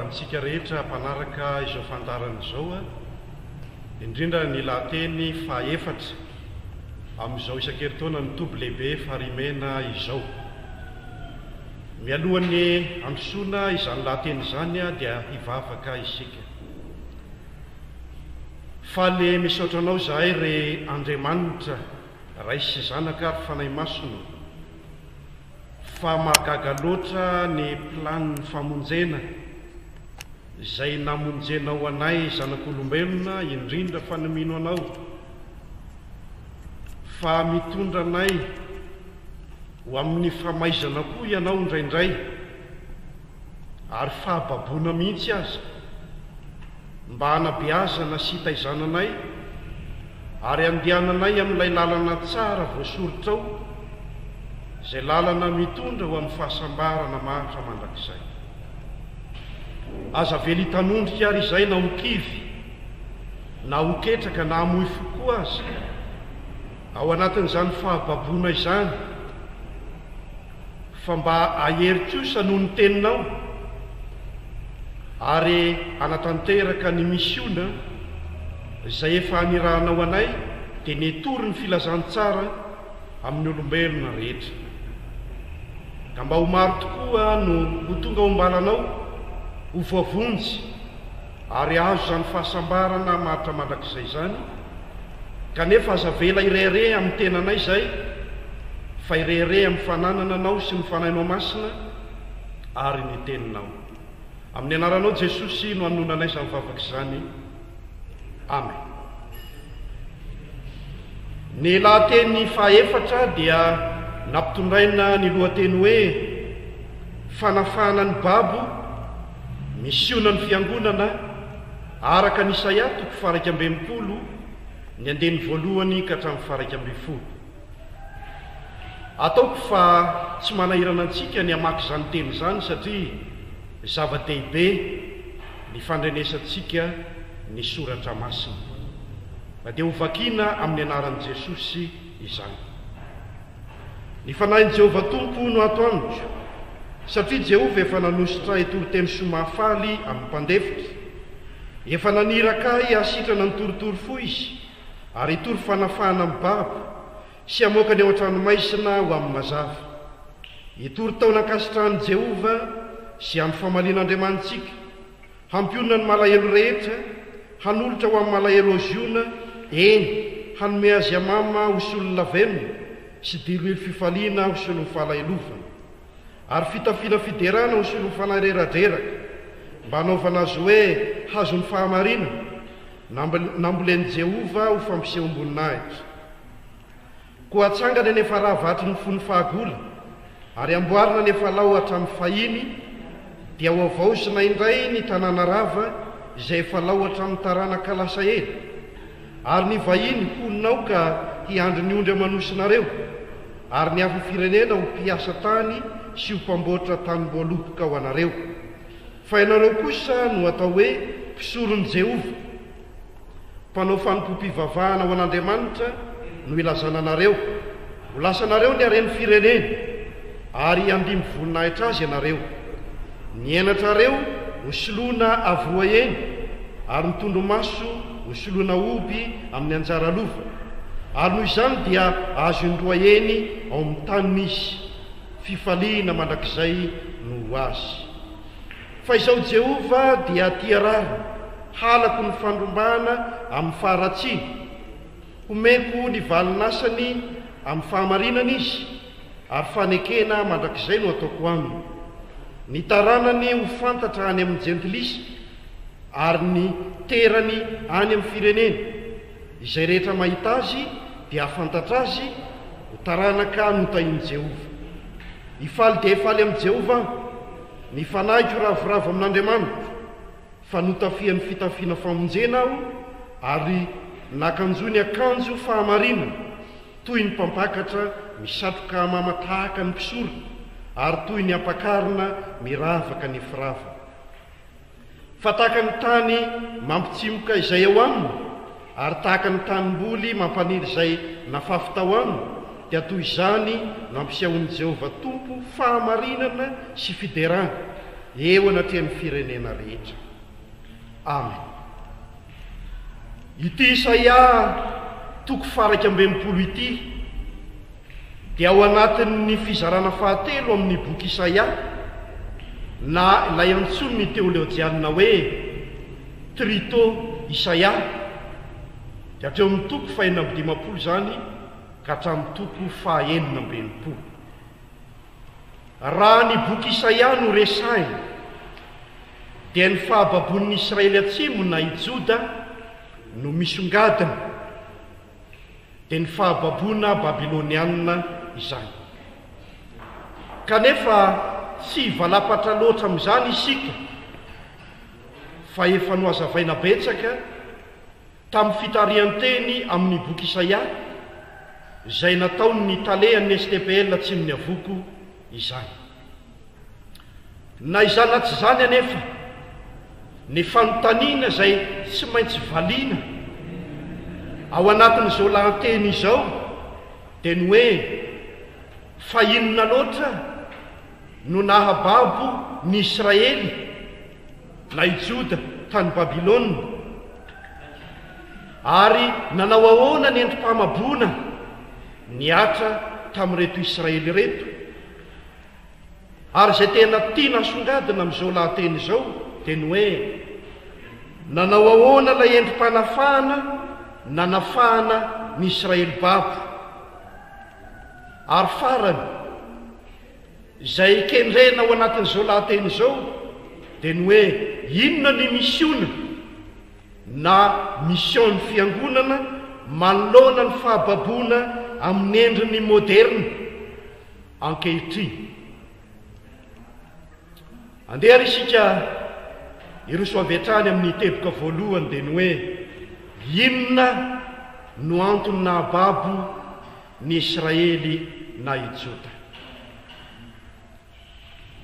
amintsika rehetra mpanaraka izao fantaran'izao indrindra ny lahateny faefatra amin'izao isan-keritaona ny toby lehibe farimena izao. Mialohan'ny androsoana izany lahateny izany dia hivavaka isika. Faly misaotra anao zahay re Andriamanitra ray sy zanaka ary fanahy masina fa mahagaga loatra ny planiny famonjena izay namonjenao anay zanak'olombelona indrindra fa nomino anao fa mitondra anay ho amin'ny famaizana koa ianao indraindray ary fahababoana mihitsy aza mba hanabeazana sy hitaizananay ary andehananay amin'ilay lalana tsara voasoritrao izay lalana mitondra ho amin'ny fahasambarana mahatra mandrakizay. Aza vely hitanondrika ary izay na hokivy na hoketraka na hamoy fokoa aza ao anatin'izany fahababoana izany fa mba ahery kosa noho ny teninao ary anatanteraka ny misiona izay efa hanirahanao anay dia netory ny filazantsara amin'ny olombelona rehetra ka mba ho maro tokoa no ho tonga ho mbalanao ho voavonjy ary azo zany fahasambarana mahatra mandrakizay zany kanefa aza vela irere amin'ny tenanay zay fa irere amin'ny fananana anao sy ny fanahinao masina ary ny teninao. Amin'ny anaranao Jesosy no hanonanay izany vavaka izany. Amen. Ny lahateny fahaefatra dia nampitondraina ny lohateny hoe fanafahana ny babo misiona ny fiangonana araka ny Isaia 1:20 ny andeny voalohany ka hatramin'ny 1:10. Ataoko fa tsy manahirana antsika ny hamaky izany teny izany satria zava-dehibe ny fandrenesantsika ny soratra masina. Dia ho vakiana amin'ny anaran'i Jesosy izany. Ny fanahin'i Jehovah Tompo no ato amiko, satria Jehovah efa nanositra hitoriteny somafaly amin'ny mpandefitra, efa naniraka ahy hasitrana ny torotoro fo izy, ary hitory fanafahana amin'ny babo sy hamoaka ny ao an-tranomaisina ho amin'ny mazava. Hitory taona ankasitrahan'i Jehovah sy amin'ny famalian'Andriamantsika, hampionana ny malahelo rehetra, hanolotra ho amin'ny malahelo oziona, eny hanome azy amama ho solona venona sy diloilo fifaliana ho solon'ny falahelofana, ary fitafiana fiderana ho solon'ny fanareradraraka, mba hanaovana azy hoe hazon'ny fahamarina, nambolen'i Jehovah ho fampisehoam-boninahitra. Koa hatsangana nefa rahavatry ny fony fahagola, ary amboarina nefa lao hatramin'ny fahiny, dia ho avaosina indray ny tanàna rava izay efa lao hatramin'ny taranaka lasa ela, ary ny vahiny honinao ka hiandry ny ondry amanosinareo, ary ny hafa firenena ho mpiasa tany sy ho mpamboatra tanimboalopoka ho anareo. Fa ianareo kosa no atao hoe mpisoron'i Jehovah, mpanao fanompom-pivavahana ho an'Andriamanitra no ilazana anareo. Ho lasanareo ny hareny firenena, ary andimy voninahitra azy ianareo. Ny enatrareo ho soloana avoa eny, ary ny tondromaso ho soloana oby amin'ny anjara lova, ary noho izany dia azo indroa eny ao amin'ny tanin'izy, fifaliana mandrakizay no ho azy. Fa izao Jehovah dia tia rary, halako ny fandrombana amin'ny faharatsiana, homeko ny valinasany amin'ny fahamarinana izy, ary fanekena mandrakizay no ataoko aminy. Ny taranany ho fantatra any amin'ny jentilisa, ary ny terany any amin'ny firenena. Izay rehetra mahita azy dia hafantatra azy ho taranaka notahin'i Jehovah. Hifaly dia hifaly amin'i Jehovah, ny fanahiko ravoravo amin'Andriamanitra, fa notafiany fitafiana famonjena aho, ary nakanjony akanjo fahamarinana toy ny mpampakatra misatroka mamatahaka ny mpisorona, ary toy ny ampakarina miravaka ny firava. Fa tahaka ny tany mampitsimoka izay eo aminy, ary tahaka ny tanimboly mampaniry izay nafafy tao aminy, dia toy izany nampisehoan'i Jehovah Tompo fahamarinana sy fiderana, eo anatrehany firenena rehetra. Amen. Ity Isaia toko faraky ambinipolo ity dia ao anatin'ny fizarana fahatelo amin'ny boky Isaia, na ilay antsony ny teolojianina hoe Trito Isaia, dia hatreo amin'ny toko fahaenina amby dimapolo zany ka hatramin'ny toko fahaenina amby enimpolo. Raha ny boky Isaia no resainy dia ny fahababon'ny Israely atsimo na i Joda no misongadina, dia ny fahababona Babilonianina izany. Kanefa tsy valapatra loatra amin'izany isika, fa efa noazavaina betsaka tamin'ny fitarihan-teny amin'ny boky Isaia izay nataony talehan'ny STPL Atsinon'ny Avoko izany. Na izany tsy izany anefa ny fanontaniana izay tsy maintsy valiana ao anatin'izao lahanteny izao dia ny hoe fa inona loatra no nahababo ny Israely na i Joda tany Babilôna, ary nanao ahoana ny endrim-pahamabona niatra tamin'ireto Israely reto, ary izay tena tiana songadina amin'izao lahanteny izao dia ny hoe nanao ahoana ilay endrim-panafahana nanafahana ny Israely babo, ary farany izay kendrena ao anatin'izao lahanteny izao dia ny hoe inona ny misiona na mision'ny fiangonana manoloana ny fahababona amin'ny endriny moderna ankehitriny. Andeha ary isika iroso avy hatrany amin'ny teboka voalohany dia ny hoe inona no antony nahababo ny Israely na i Joda.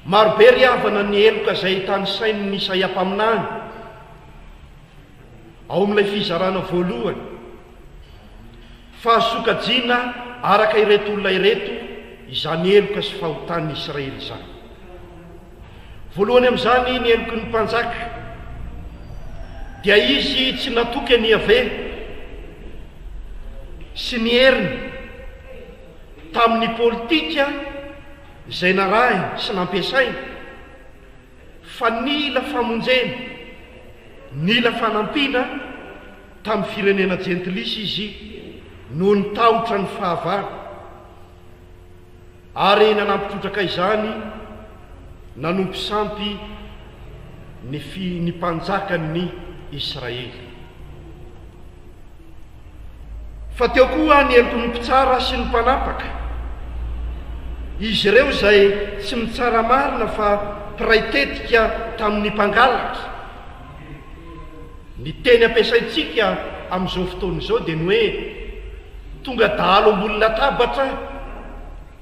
Marobe ry havana ny eloka izay tany sain'ny Isaia mpaminany ao amin'ilay fizarana voalohany, fa sokajiana araka ireto olona ireto izany eloka sy fahotan'ny Israely izany. Voalohany amin'izany ny eloky ny mpanjaka dia izy tsy natoky ny ave sy ny heriny tamin'ny politika izay narahy sy nampiasaina, fa nila famonjena, nila fanampiana tamin'ny firenena jentilisa izy noho ny tahotra ny fahavara, ary nanampitrotraka izany nanompo sampy ny mpanjakan'ny Israely. Fa teo koa ny eloky ny mpitsara sy ny mpanapaka, izy ireo izay tsy mitsara marina fa mpiray tetika tamin'ny mpangalatra. Ny teny ampiasaintsika amin'izao fotoana izao dia ny hoe tonga dahalo ambony latabatra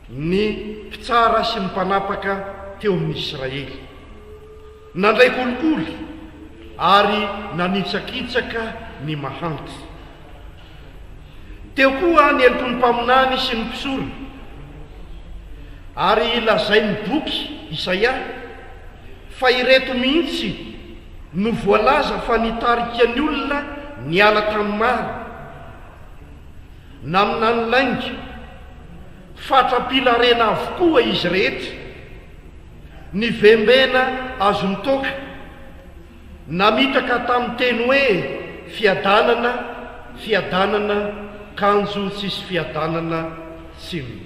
ny mpitsara sy ny mpanapaka teo amin'ny Israely, nandray kolikoly ary nanitsakitsaka ny mahanty. Teo koa ny eloky ny mpaminany sy ny mpisorona, ary lazain'ny boky Isaia fa ireto mihitsy no voalaza fa nitarika ny olona niala tamin'ny maro, namina ny lainga fatrapilarena avokoa izy rehetra, ny vembena azo nitoka, namitaka tamin'ny teny hoe fiadanana, fiadanana, kanjo tsisy fiadanana tsiny.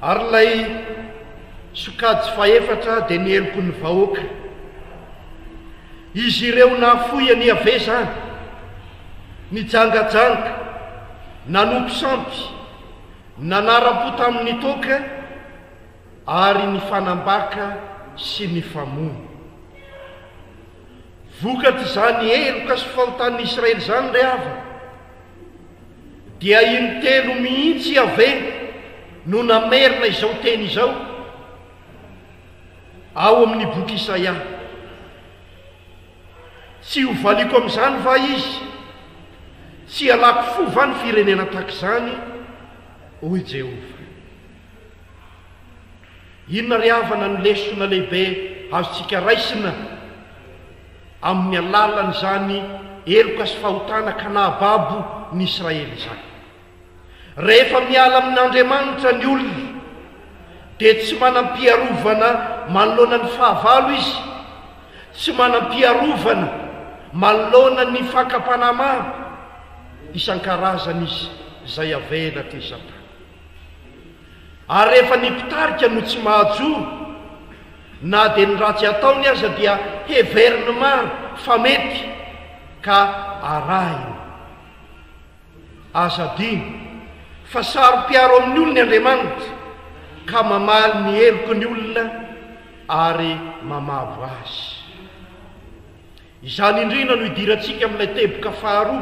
Ary ilay sokajy faefatra dia ny eloky ny vahoaka, izy ireo nafoya ny ave zany, nijangajanga, nanompo sampy, nanara-po tamin'ny toka, ary ny fanambaka sy ny famono. Vokatry izany eloka sy fahotan'ny Israely zany ry havana dia intelo mihitsy ave no namerina izao teny izao ao amin'ny boky Isaia. Tsy ho valiko amin'izany va izy, tsy alako fo va ny firenena tahaka izany, hoy Jehova. inona ry havana ny lesona lehibe azotsika raisina amin'ny alalany zany eloka sy fahotana ka nahababo ny Israely zany. Rehefa miala amin'Andriamanitra ny olona dia tsy manam-piarovana manoloana ny fahavalo izy, tsy manam-piarovana manoloana ny fakapanahy isan-karazany izy izay avela ty Satana. Ary rehefa nipitarika no tsy mahajoro, na dia ny ratsy ataony aza dia heveriny maro fa mety ka arahiny. Aza diny fa saro-piaro amin'ny olona ny Andriamanitra ka mamaly ny heloko ny olona ary mamavo azy. Izany indrina no idirantsika amin'ilay teboka faharoa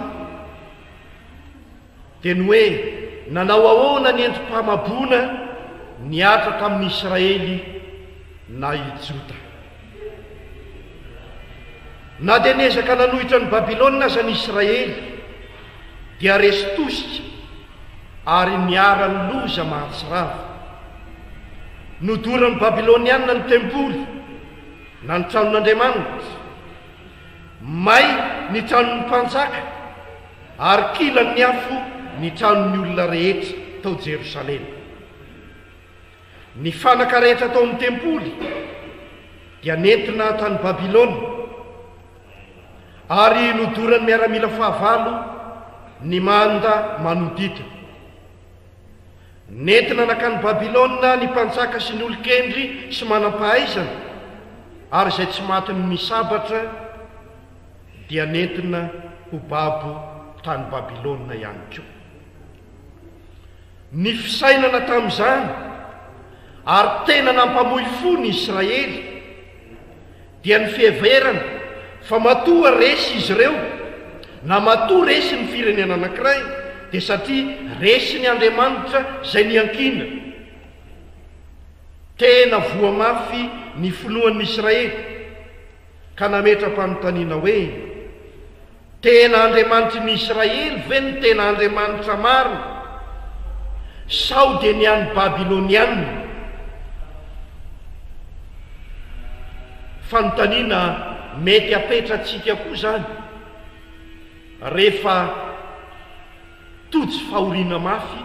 dia ny hoe nanao ahoana ny endrim-pamabona niatra tamin'ny Israely na i Joda. Na dia niezaka nanohitra ny Babilôna aza ny Israely dia resy tosika ary niara ny loza mahatsirava. Nodoran'ny Babilôniana ny tempoly na ny tranon'Andriamanitra, may ny tranon'ny mpanjaka ary kilany ny afo ny tranon'ny olona rehetra tao Jerosalema. Ny fanaka rehetra tao amin'ny tempoly dia nentina tany Babilôna ary nodorany miaramila fahavalo ny manda manodidina. Nentina nakany Babilôna ny mpanjaka sy ny olon-kendry sy manam-pahaizana ary izay tsy matiny misabatra dia nentina ho babo tany Babilôna ihany koa. Ny fisainana tamin'izany ary tena nampamoy fo ny Israely dia ny fiheverana fa matoa resy izy ireo na matoa resy ny firenena anankiray dia satria resy ny Andriamanitra izay niankina. Tena voa mafy ny finoan'ny Israely ka nametra-panontaniana hoe tena Andriamanitra ny Israely ve ny tena Andriamanitra marina sao dia ny any Babilôniana? Fanontaniana mety apetratsika koa zany rehefa tojo fahoriana mafy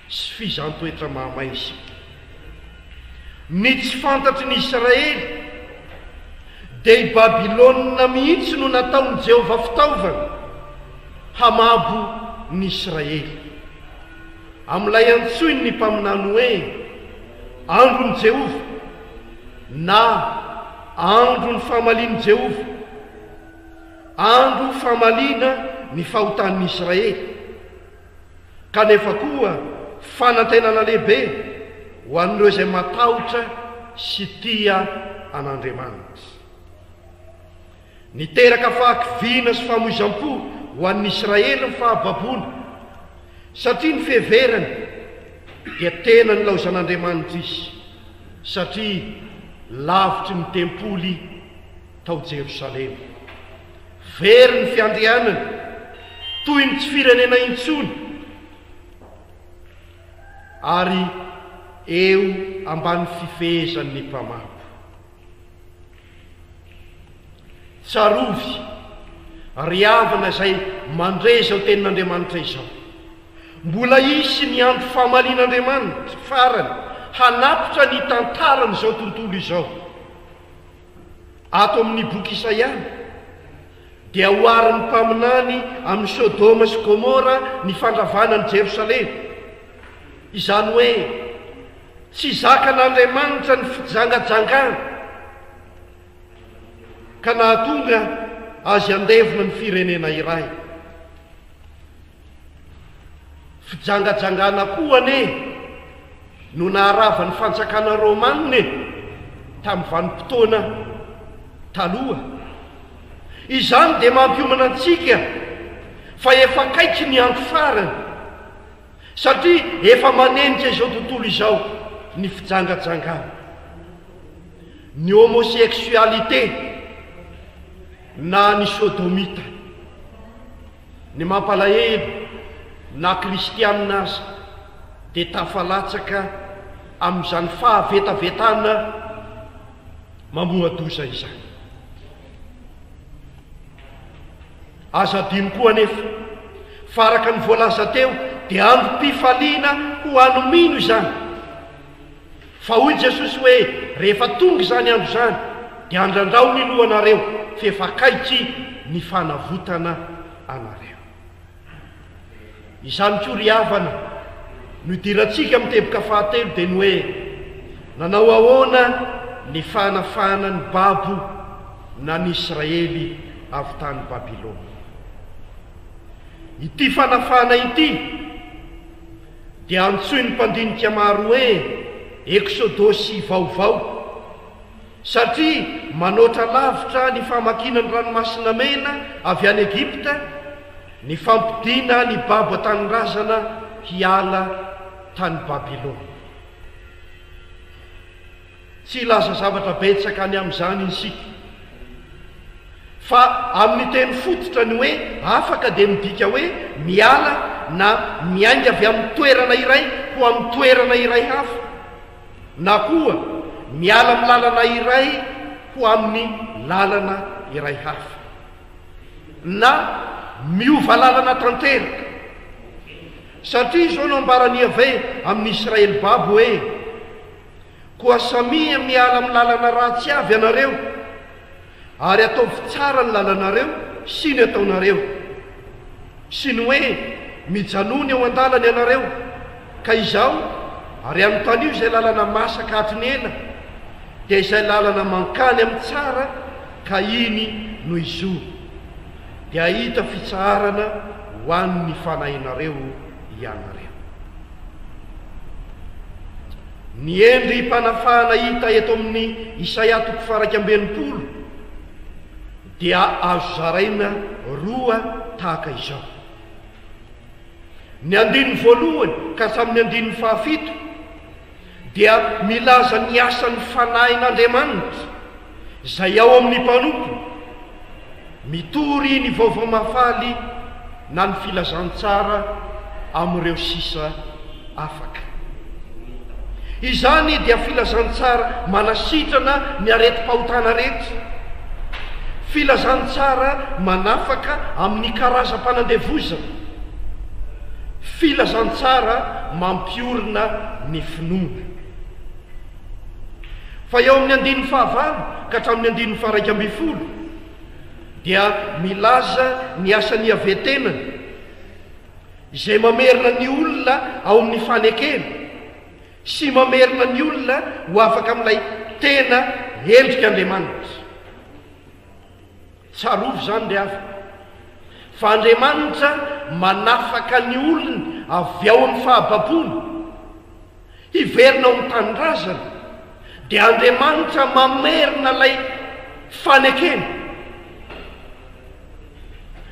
sy fizantoetra mahamaizy. Ny tsy fantatry ny Israely dia i Babilôna mihitsy no nataony Jehovah fitaovana hamabo ny Israely. Amin'ilay antsoiny ny mpaminany hoe andron'ny Jehovah na andro ny famaliany Jehovah, andro famaliana ny fahotan'ny Israely. Kanefa koa fanantenana lehibe ho an'ireo izay matahotra sy tia an'Andriamanitra. Niteraka fahakiviana sy fahamoizam-po ho an'ny Israely ny fahababona satria ny fiheverany dia tena ny laozan'Andriamanitra izy, satria lavitry ny tempoly tao Jerosalema. Very ny fiandrianana toy ny tsy firenena intsony ary eo ambany fifehezan'ny mpamabo. Tsarovy ry havana izay mandreza ho tenin'Andriamanitra izao. Mbola isy ny andro famalian'Andriamanitra farany hanapitra ny tantarany izao tontolo izao. Ato amin'ny boky Isaia dia hoarin'ny mpaminany amin'ny Sodoma sy Gomora ny fandravanan'ny Jerosalema. Izany hoe tsy zakan'Andriamanitra ny fijangajangana ka nahatonga azy andevona ny firenena iray. Fijangajangana koa ane no naharavan'ny fanjakana Romanina tamin'ny vanim-potoana taloha. Izany dia mampiomana antsika fa efa kaiky ny andro farany, satria efa manenitra izao tontolo izao ny fijangajangana. Ny homosexualité na ny sodomita, ny mampalahelo na kristianina aza dia tafalatsaka amin'izany fahavetavetana mamoadosa izany. Aza adino koa nefa faraka ny voalaza teo dia androm-pifaliana ho anomino izany. Fa hoy Jesosy hoe rehefa tonga izany andro izany dia andrandrao ny lohanareo fefakaitsy ny fanavotana anareo. Izany koa ry havana no idirantsika amin'ny teboka fahatelo dia ny hoe nanao ahoana ny fanafana ny babo na ny Israely avy tany Babilôna. Ity fanafana ity dia antsoin'ny mpandinika maro hoe eksodosy vaovao, satria manoatra lavitra ny famakinany ranomasina mena avy any Egipta, ny fampidiana ny babo an-tanirazana hiala tany Babilôna. Tsy laza zavatra betsaka any amin'izany isika, fa amin'ny teny fototra ny hoe afaka dia midika hoe miala na miainga avy amin'ny toerana iray ho amin'ny toerana iray hafa, na koa miala amin'ny lalana iray ho amin'ny lalana iray hafa, na miova lalana tanteraka. Satria izao no ambarany ave amin'ny Israely babo hoe koa samia miala amin'ny lalana ratsy avy ianareo ary ataovy tsara ny lalanareo sy ny ataonareo, sy ny hoe mijanony eo an-dalana ianareo ka izao ary anontany io izay lalana masaka hatriny ela dia izay lalana mankany amin'ny tsara ka iny no izo dia hita fitsaharana ho an'ny fanahinareo ianareo. Ny endry mpanafana hita eto amin'ny Isaia 40 dia azo zaraina roa tahaka izao. Ny andininy voalohany ka hatramin'ny andininy fahafito dia milaza ny asan'ny fanahin'Andriamanitra izay ao amin'ny mpanompo, mitory ny vaovao mafaly na ny filazantsara amin'ireo sisa afaka. Izany dia filazantsara manasitrana ny areti-pahotana rehetra, filazantsara manafaka amin'ny karazam-panandevozana, filazantsara mampiorina ny finoana. Fa eo amin'ny andininy fahavalo ka hatramin'ny andininy faha 12 dia milaza ny asan'ny avetenana izay mamerina ny olona ao amin'ny fanekena sy mamerina ny olona ho afaka amin'ilay tena endrik'Andriamanitra. Tsarovy zany dia afaka fa Andriamanitra manafaka ny olona avy ao amin'ny fahababona hiverina ao amin'ny tanindrazana, dia Andriamanitra mamerina ilay fanekena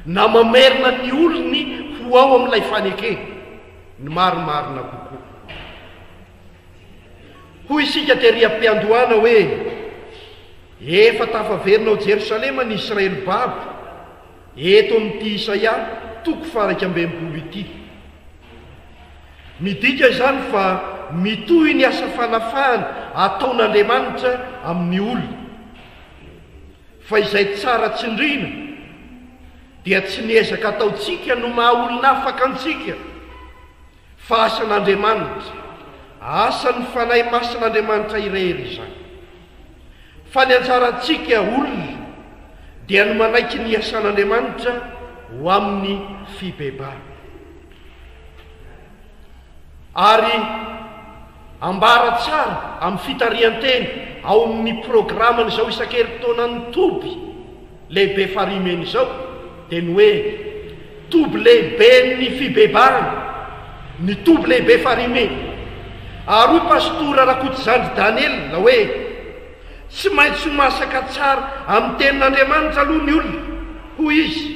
na mamerina ny olony ho ao amin'ilay fanekena ny marimarina kokoa. Hoy isika tery am-piandohana hoe efa tafaverina ao Jerosalema ny Israely babo eto amin'ity Isaia 40 ity. Midika izany fa mitohy ny asa fanafahana ataon'Andriamanitra amin'ny olona, fa izay tsara tsindrina dia tsy niezaka ataontsika no maha olona afaka antsika, fa asan'Andriamanitra, asan'ny fanahy masin'Andriamanitra irery izany. Fa ny anjarantsika olona dia no manaiky ny asan'Andriamanitra ho amin'ny fibebana. Ary ambara tsara amin'ny fitarian-teny ao amin'ny programany izao isan-keritaona ny toby lehibe farimeny izao dia ny hoe toby lehibe ny fibebana, ny toby lehibe farimeny. Ary hoy pastora Rakototsandry Daniel hoe tsy maintsy masaka tsara amin'ny tenin'Andriamanitra aloha ny olona, hoy izy,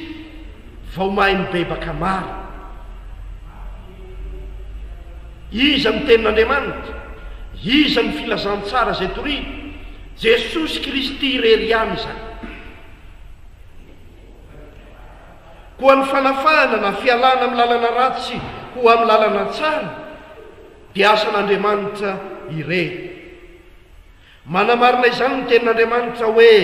vao mahay mibebaka maro. Iza amin'ny tenin'Andriamanitra, iza ny filazantsara zay torina, Jesosy Kristy irery ihany izany. Koa ny fanafahana na fialana amin'ny lalana ratsy ho amin'ny lalana tsara dia asan'Andriamanitra ire. Manamarina izany ny tenin'Andriamanitra hoe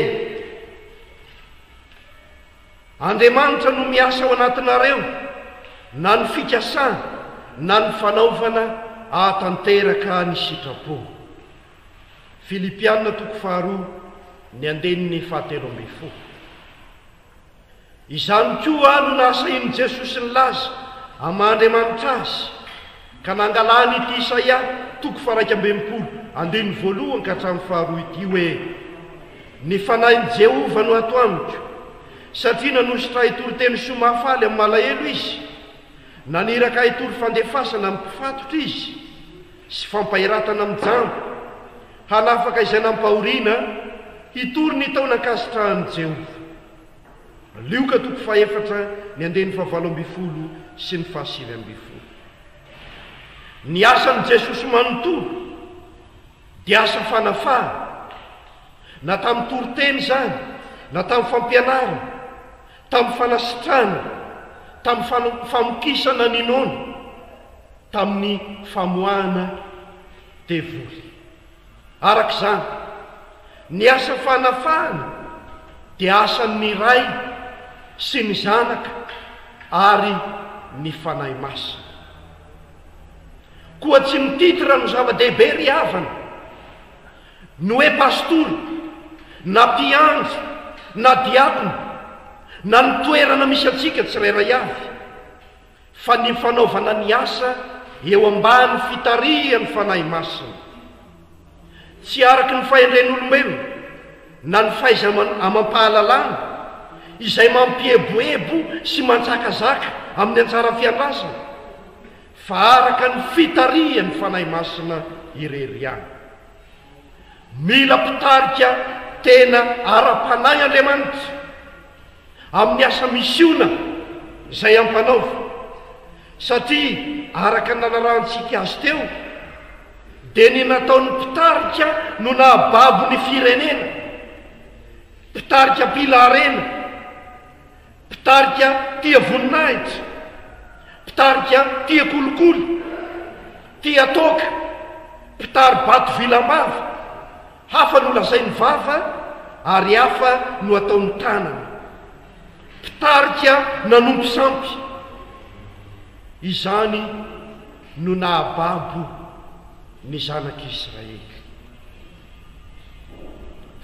Andriamanitra no miasa ao anatinareo na ny fikasana na ny fanaovana ahatanteraka ny sitrapo. Filipianina 2:7. Izany koa no nasa iny Jesosy ny laza ama-Andriamanitra azy ka nangalany ity Isaia 2:2 ka hatramin'ny 2 ity hoe ny fanahin'i Jehova no ato amiko satria nanositra hitory-teny somafaly amin'ny malahelo izy, naniraka hitory fandefasana amin'ny mpifatotra izy sy fampahiratana amin'ny jambo, hanafaka izay nampahoriana hitory ny taona-kasitrahan'i Jehova. Lioka 4:9 sy ny 9. Ny asan'i Jesosy manontolo dia asa fanafana, na tamin'ny toriteny zany, na tamin'ny fampianarana, tamin'ny fanasitrana, tamin'ny famokisana ny noana, tamin'ny famoahana devoly. Arak'izany, ny asa fanafana dia asan'ny Ray sy ny Zanaka ary ny fanahy masina. Koa tsy mititra no zava-dehibe ry havana, no hoe pastoly, na mpiandry, na diakona, na ny toerana misy atsika tsirairay avy, fa ny fanaovana ny asa eo ambany fitarihan'ny fanahy masina. Tsy araky ny fahendren'olombelona na ny faiza amam-pahalalana izay mampieboebo sy manjakazaka amin'ny anjara fiandrasana, fa araka ny fitarihan'ny fanahy masina irery ihany. Mila mpitarika tena ara-panahy Andriamanitra amin'ny asa misiona izay ampanaova, satria araka ny nalarantsika azy teo dia ny nataon'ny mpitarika no nahababo ny firenena, mpitarika pilarena, mpitarika tia voninahitra, mpitarika tia kolokolo, tia toka, mpitary bato vilambava, hafa no lazainy vava ary hafa no ataony tanana, mpitarika nanompo sampy. Izany no nahababo ny zanak'Israely.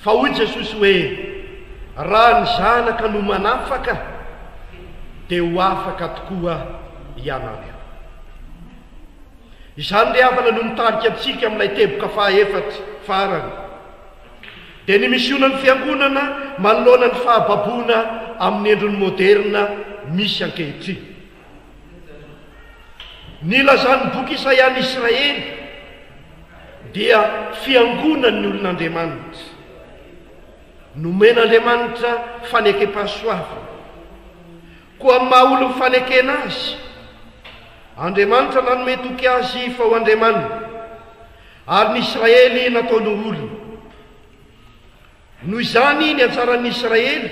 Fa hoy Jesosy hoe raha ny zanaka no manafaka dia ho afaka tokoa ianareo. Izany le havana no mitarika antsika amin'ilay teboka faha-efatra farany, dia ny misionan'ny fiangonana manoloana ny fahababoana amin'ny endriny moderna misy ankehitriny. Ny lazan'ny boky Isaia Israely dia fiangonan'ny olon'Andriamanitra, nomen'Andriamanitra fanekem-pahasoavana. Koa amin'ny maha olo mifanekena azy, Andriamanitra nanome toky azy fa ho Andriamanina, ary ny Israely nataony olona. Noho izany ny anjaran'ny Israely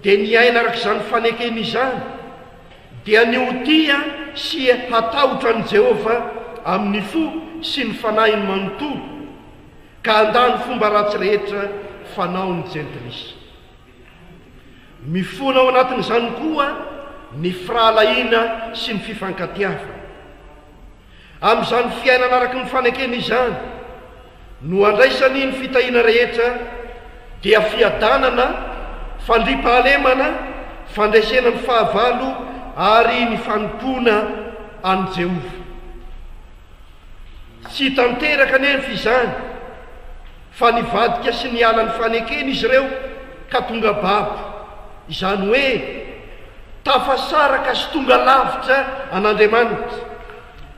dia niaina arak'izany fanekena izany, dia niotia sy hatahotra ny Jehova amin'ny fo sy ny fanahiny manontolo, ka handany fomba ratsy rehetra fanaony jentilisa. Mifona ao anatin'izany koa ny firahalahiana sy ny fifankatiavana. Amin'izany fiainana araky ny fanekena izany no andraisany ny fitahiana rehetra dia fiadanana, fandripahalemana, fandraisena ny fahavalo ary ny fanompona any Jehova. Tsy tanteraka nefa izany fa nivadika sy niala ny fanekena izy ireo ka tonga babo, izany hoe tafasaraka sy tonga lavitra an'Andriamanitra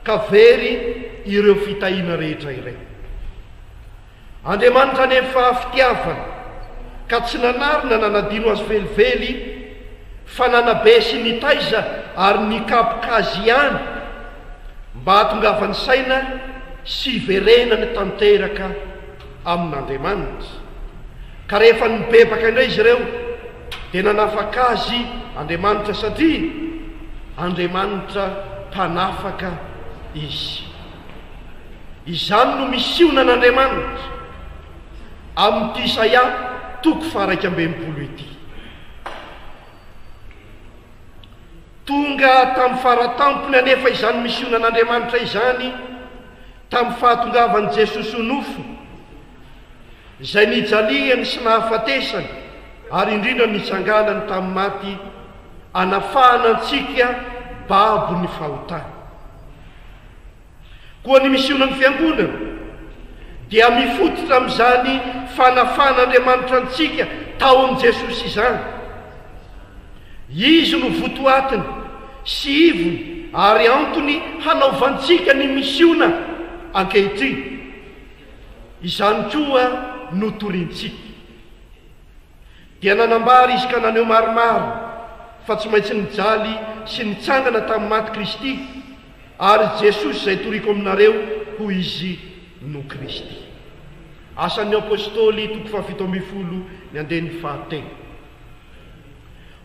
ka very ireo fitahiana rehetra ireo. Andriamanitra nefa fitiavana ka tsy nanarina nanadino azy velively fa nanabe sy nitaiza ary nikapokazy ihany mba hatongavany saina sy verenany tanteraka amin'Andriamanitra. Ka rehefa nibebaka indray izy ireo dia nanafaka azy Andriamanitra, satria Andriamanitra mpanafaka izy. izany no misiona n'Andriamanitra amin'ity Isaia toko faraiky ambinipolo ity. Tonga tamin'ny faratampony anefa izany misiona n'Andriamanitra izany tamin'ny fahatongavany Jesosy nofo izay nijaliany sy nahafatesany ary indrindra nitsanganany tamin'ny maty anafahana antsika babo ny fahotana. Koa ny misiona ny fiangonana dia mifototra amin'izany fanafan'Andriamanitra antsika tao amin'i Jesosy izany. Izy no votoatiny sy ivony ary antony hanaovantsika ny misiona ankehitriny. Izany koa no toriantsika. Dia nanambary izy ka naneho maromaro fa tsy maintsy nijaly sy nitsangana tamin'ny maty Kristy, ary Jesosy izay toriko aminareo ho izy no Kristy. Asan'ny apôstôly toko fahafito ambin'ny folo ny andeny fahatelo.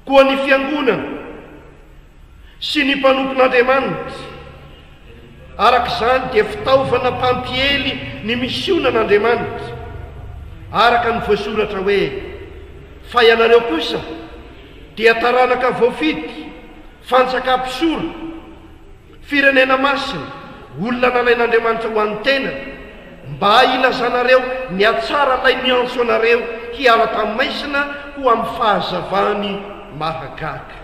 Koa ny fiangonana sy ny mpanompon'Andriamanitra arak'izany dia fitaovana mpampiely ny misiona n'Andriamanitra araka ny voasoratra hoe: fa ianareo kosa dia taranaka voafity, fanjakam-pisora, firenena masina, olona nalain'Andriamanitra ho an'ny tena, mba ilazanareo ny atsara lay miantso anareo hiala tamin'ny maisina ho amin'ny fahazavany mahagaga.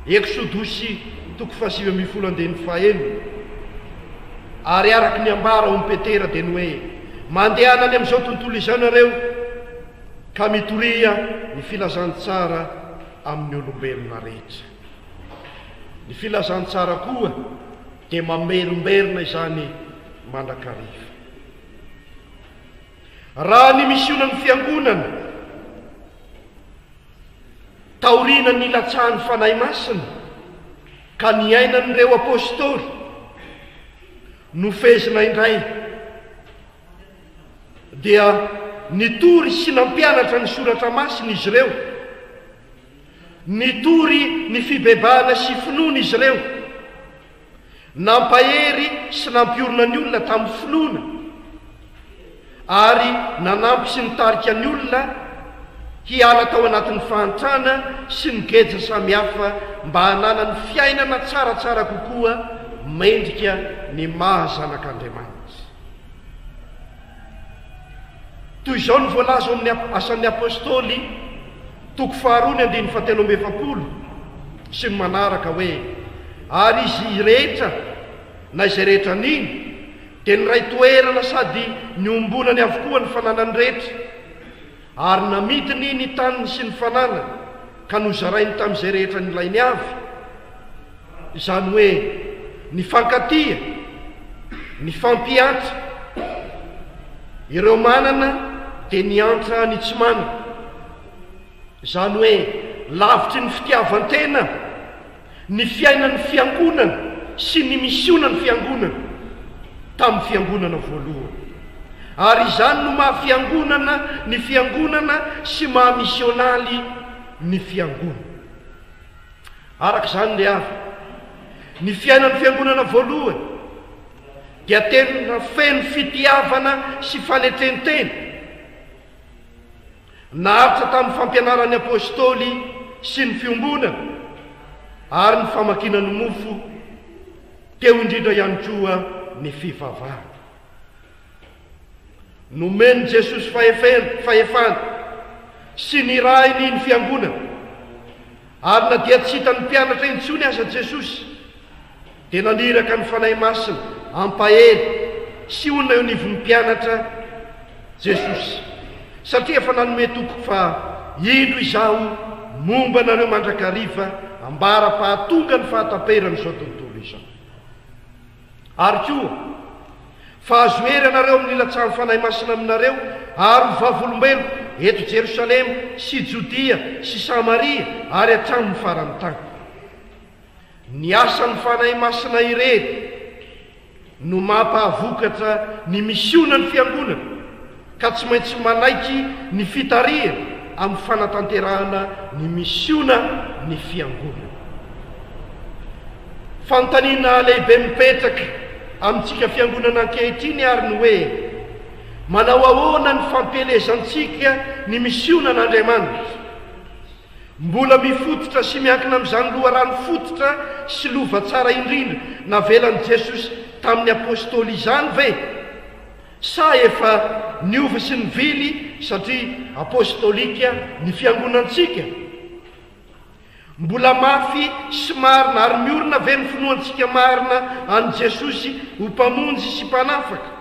Eksodosy toko fahasivy ambin'ny folo andeny fahaenina. Ary araky ny ambara ho Petera dia ny hoe: mandehanany amin'izao tontolo izao nareo ka mitoria ny filazantsara amin'ny olombelona rehetra. Ny filazantsara koa dia mamerimberina izany mandrakariva. Raha ny misiona ny fiangonana taorina ny latsahan'ny fanahy masina ka ny ainan'ireo apôstôly nofezina indray, dia nitory sy nampianatra ny soratra masina izy ireo, nitory ny fibebahana sy finoana izy ireo, nampahery sy nampiorona ny olona tamin'ny finoana, ary nanampy sy nitarika ny olona hiala tao anatin'ny fahantrana sy ny geja samihafa mba hanana ny fiainana tsaratsara kokoa mendrika ny mahazanak'Andriamanitra. Toy izao ny voalaza amin'ny asan'ny apôstôly toko faharoa ny andiny fahatelo amby efapolo sy ny manaraka hoe: ary izy rehetra na izay rehetra niny dia ny ray toerana sady ny ombonany avokoa ny fananany rehetra, ary namidiny ny taniny sy ny fananany ka nozarainy tamin'izay rehetra nylainy avy. Izany hoe ny fankatia, ny fampiantra, ireo manana dia niantra ny tsy manana. Izany hoe lavitry ny fitiavan-tena ny fiainan'ny fiangonana sy ny misiona ny fiangonana tamin'ny fiangonana voalohany, ary izany no mahafiangonana ny fiangonana sy mahamisionaly ny fiangonana. Arak'izany le avy, ny fiainan'ny fiangonana voalohany dia tena feno fitiavana sy fanetrentena, naharitra tamin'ny fampianaran'ny apôstôly sy ny fiombonana ary ny famakinany mofo, teo indrindra ihany koa ny fivavahana. Nomeny Jesosy fahefana sy ny rainy ny fiangonana, ary na dia tsy hitany mpianatra intsony aza Jesosy, dia naniraka ny fanahy masina ampahery sy olona eo nivon'ny mpianatra Jesosy, satria efa nanome toko fa indro izao momba nareo mandrakariva ambara-pahatonga ny fahataperana izao tontolo izao. Ary koa fahazoery anareo amin'ny latsahan'ny fanahy masina aminareo ary mivavolombelo eto Jerosalema sy Jodia sy Samaria ary hatramin'ny farany tany. Ny asan'ny fanahy masina irery no mampahavokatra ny misiona ny fiangonana, ka tsy maintsy manaiky ny fitaria amin'ny fanatanterahana ny misiona ny fiangonana. Fanontaniana lehibe mipetraka amintsika fiangonana ankehitriny ary ny hoe manao ahoana ny fampelezantsika ny misionan'Andriamanitra, mbola mifototra sy miankina amin'izany loharano fototra sy lova tsara indrindra navelan'i Jesosy tamin'ny apôstôly izany ve? Sa efa niova sy nivily satria apôstôlika ny fiangonantsika? Mbola mafy sy marina ary miorina ve ny finoantsika marina an' Jesosy ho mpamonjy sy mpanafaka?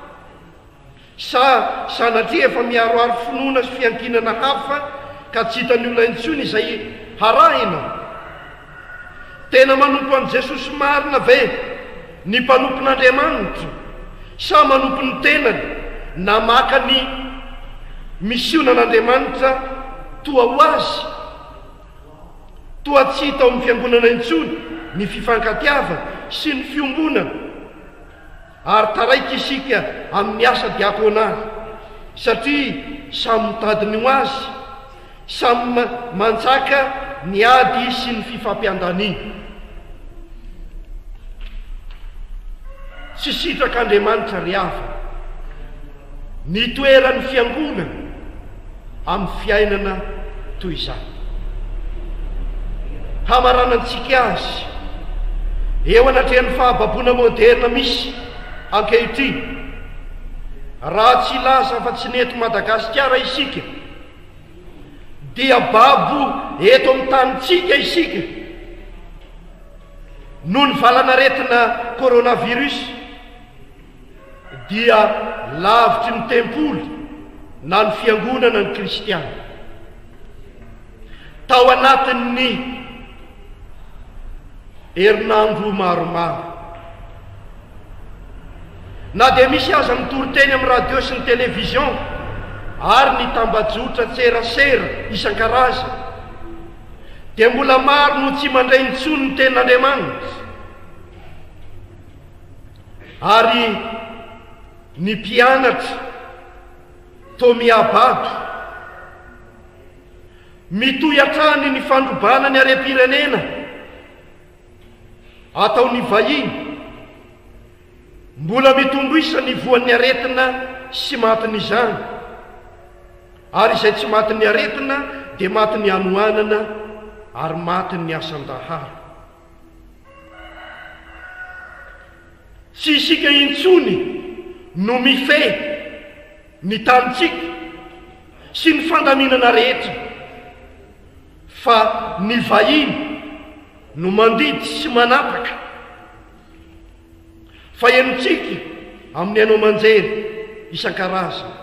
Sa sanatria efa miaroaro finoana sy fiankinana hafa ka tsy hitany olona intsony izay harahina? Tena manompo an' Jesosy marina ve ny mpanompon'Andriamanitra, sa manompo ny tenany na maka ny misionan'Andriamanitra toa ho azy? Toa tsy hita ao amin'ny fiangonana intsony ny fifankatiavana sy ny fiombonana, ary taraiky isika amin'ny asa diakonary satria samy mitadiny ho azy, samy manjaka ny ady sy ny fifampiandaniana. Tsy sitrak'Andriamanitra ry hafa ny toeran'ny fiangonana amin'ny fiainana toy izany. Hamaranantsika azy eo anatrehan'ny fahababoana moderna misy ankehitriny, raha tsy laza fa tsy neto Madagasikara isika, dia babo eto amin'ny tanitsika isika noho ny valanaretina coronavirus, dia lavitry ny tempoly na ny fiangonana ny kristiana. Tao anatin'ny herinandro maromaro, na dia misy aza mitory-teny amin'ny radio sy ny televizion ary ny tambajotra tserasera isan-karazany, dia mbola maro no tsy mandray intsony ny tenin'Andriamanitra, ary ny mpianatra toa miabado mitoy hatrany ny fandrobana ny harem-pirenena ataony vahiny, mbola mitomboisa ny voan'ny aretina sy matiny izany, ary izay tsy matiny aretina dia matiny anoanana ary matiny asan-daharo. Tsy isika intsony no mifehy ny tanitsika sy ny fandaminana rehetra, fa ny vahiny no mandidy sy manapaka. Fa enontsika amin'ny anao manjery isan-karazany,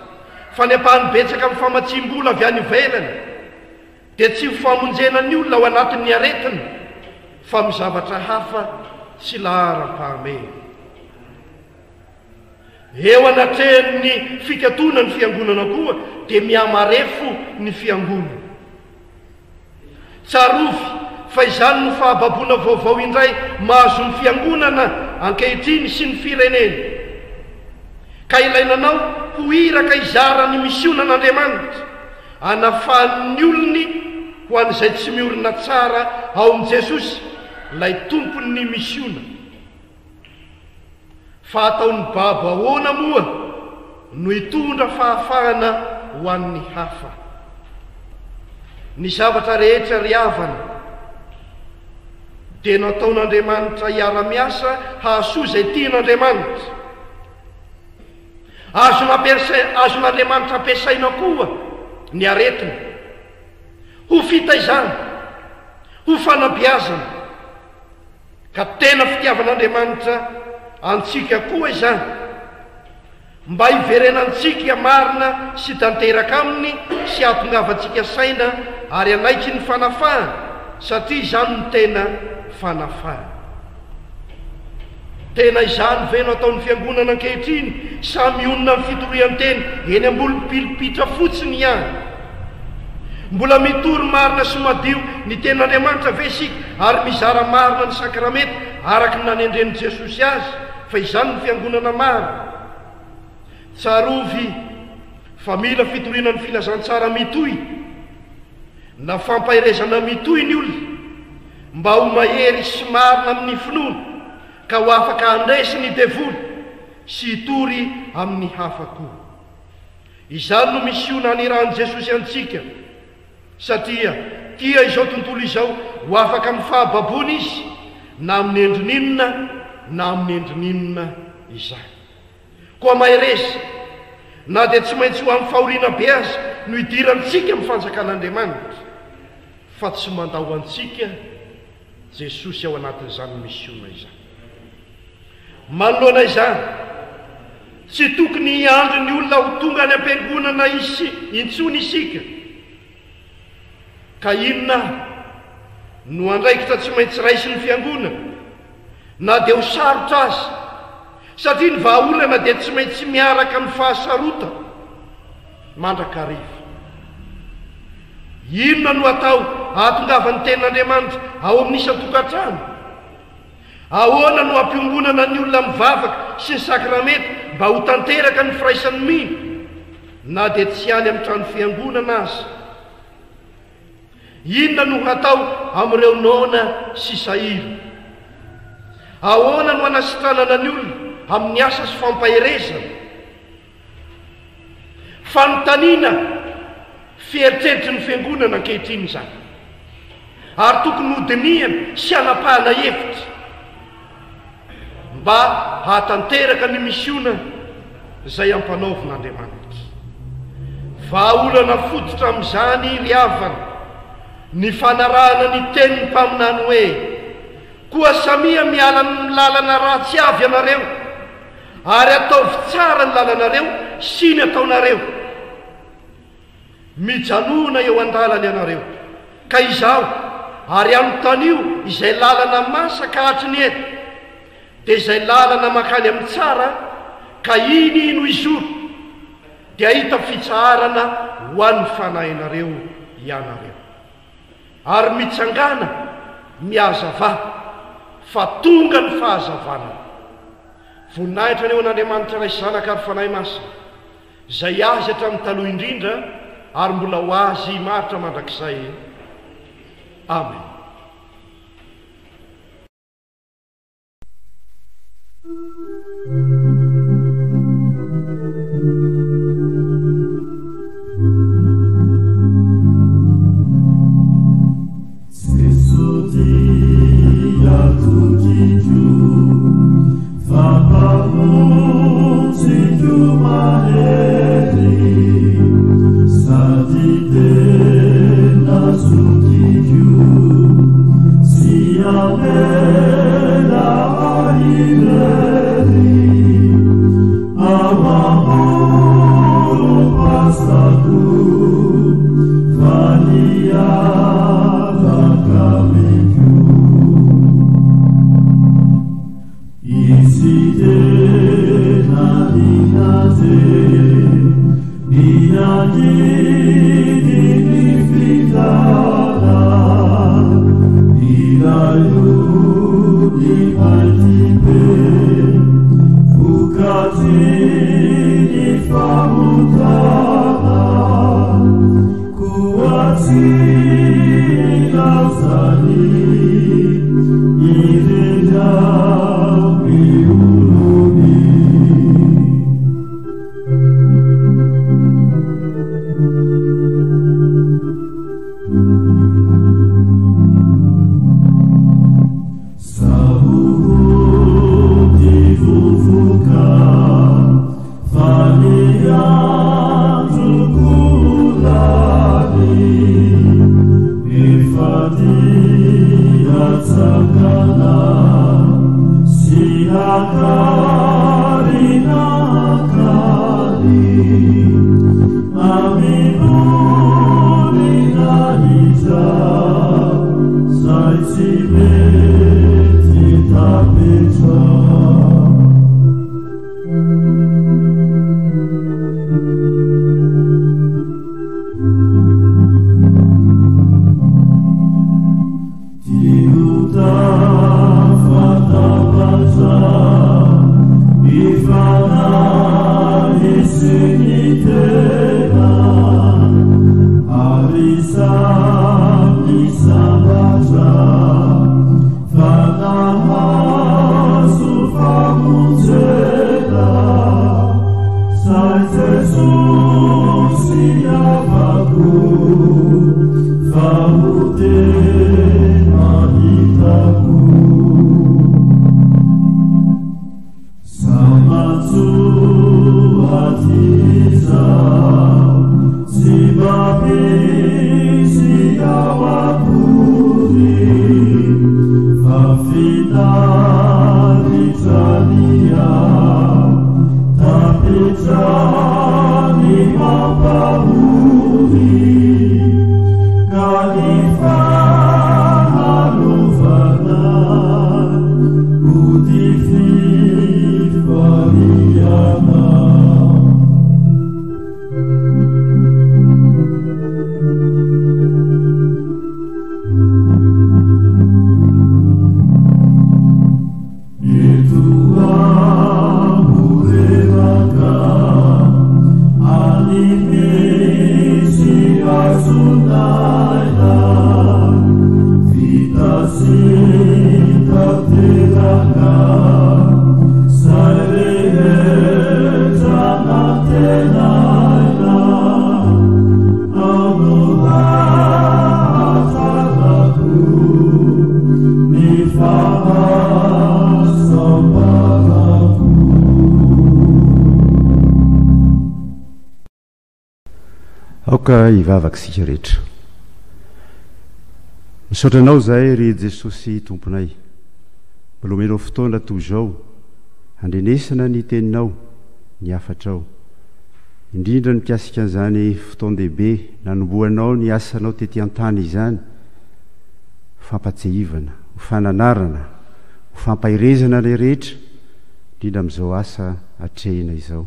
fa ny ampahany betsaka amin'ny famatsim-bola avy any ivelany, dia tsy ho famonjena ny olona ao anatin'ny aretina, fa amin'ny zavatra hafa sy laharam-pahamena. Eo anatrehan'ny fikatona ny fiangonana koa dia mihamarefo ny fiangonana. Tsarovy fa izany no fahababoana vaovao indray mahazo ny fiangonana ankehitriny sy ny firenena, ka ilainanao ho iraka izara ny misionan'Andriamanitra, anafahan'ny olony ho an'izay tsy miorina tsara ao amin'i Jesosy, lay tompony misiona. Fa ataony babo ahoana moa no hitondra fahafahana ho an'ny hafa. Ny zavatra rehetra ry havana dia nataon'Andriamanitra hiara-miasa hahasoa izay tian'Andriamanitra. Azon'Andriamanitra ampiasaina koa ny aretina ho fitaizana, ho fanabeazana, ka tena fitiavan'Andriamanitra antsika koa izany, mba hiverenantsika marina sy tanteraka aminy sy hahatongavantsika saina ary anaitry ny fanafahana, satria izany no tena fanafahana. Tena izany ve no ataon'ny fiangonana ankehitriny, sa mionona amin'ny fitorian-teny eny ambony pilipitra fotsiny ihany? Mbola mitory marina sy madio ny tenin'Andriamanitra ve isika, ary mizara marina ny sakramety araka ny nanendren'i Jesosy azy, fa izany ny fiangonana marina? Tsarovy fa mila fitoriana ny filazantsara mitoy na fampahirezana mitoy ny olona, mba ho mahery sy marina amin'ny finoana, ka ho afaka andresy ny devoly sy hitory amin'ny hafa koa. Izany no misiona aniran'i Jesosy antsika, satria tia izao tontolo izao ho afaka amin'ny fahababony izy, na amin'ny endrininona na amin'ny endrininona izany. Koa mahereza, na dia tsy maintsy ho amin'ny fahoriana be azy no hidirantsika amin'ny fanjakan'Andriamanitra, fa tsy mandao antsika Jesosy ao anatin'izany misiona izany. Manoloana izany, tsy tokony hiandry ny olona ho tonga any am-piangonana intsony isika, ka inona no andraikitra tsy maintsy raisy ny fiangonana, na dia ho sarotra azy, satria ny vahaolana dia tsy maintsy miaraka amin'ny fahasarota mandrakariva. Inona no atao ahatongava ny tenin'Andriamanitra ao amin'isa-tokantrano? Ahoana no ampiangonana ny olona mivavaka sy ny sakramety mba ho tanteraka ny firaisan'ny mino, na dia tsy any amin'ny trano fiangonana azy? Inona no hatao amin'ireo nona sy sahira? Ahoana no hanasitranana ny olona amin'ny asa sy fampaherezana? Fanontaniana fieritreritry ny fiangonana ankehitriny izany, ary tokony hodinihana sy hanapahana hevitra mba hahatanteraka ny misiona izay ampanaovin'Andriamanitra. Vahaolana fototra amin'izany ry havana ny fanarahana ny tenin'ny mpaminany hoe: koa samia miala ny lalana ratsy avy ianareo, ary ataovy tsara ny lalanareo sy ny ataonareo. Mijanona eo an-dalana ianareo, ka izao ary anontany io izay lalana masaka hatry ny eto, dia izay lalana makany amin'ny tsara, ka iny no izoro, dia hita fitsarana ho an'ny fanahinareo ianareo. Ary mitsangana miazava, fa tonga ny fahazavana. Voninahitra ny eo an'Andriamanitra ray zanaka ary fanahy masina, izay azy hatramin'ny taloha indrindra, ary mbola ho azy maritra mandrakizay. Amen. Fana hasu famunzela aoka ivavaka sika rehetra misaotranao zahay ry Jesosy tomponay mbola omenao fotoana toy izao handrenesana ny teninao ny afatrao indrindra nikasika an'izany fotoan-dehibe nanomboanao ny asanao tety an-tany izany fampatsehivana ho fananarana ho fampahirezana ilay rehetra indrindra amin'izao asa atrehina izao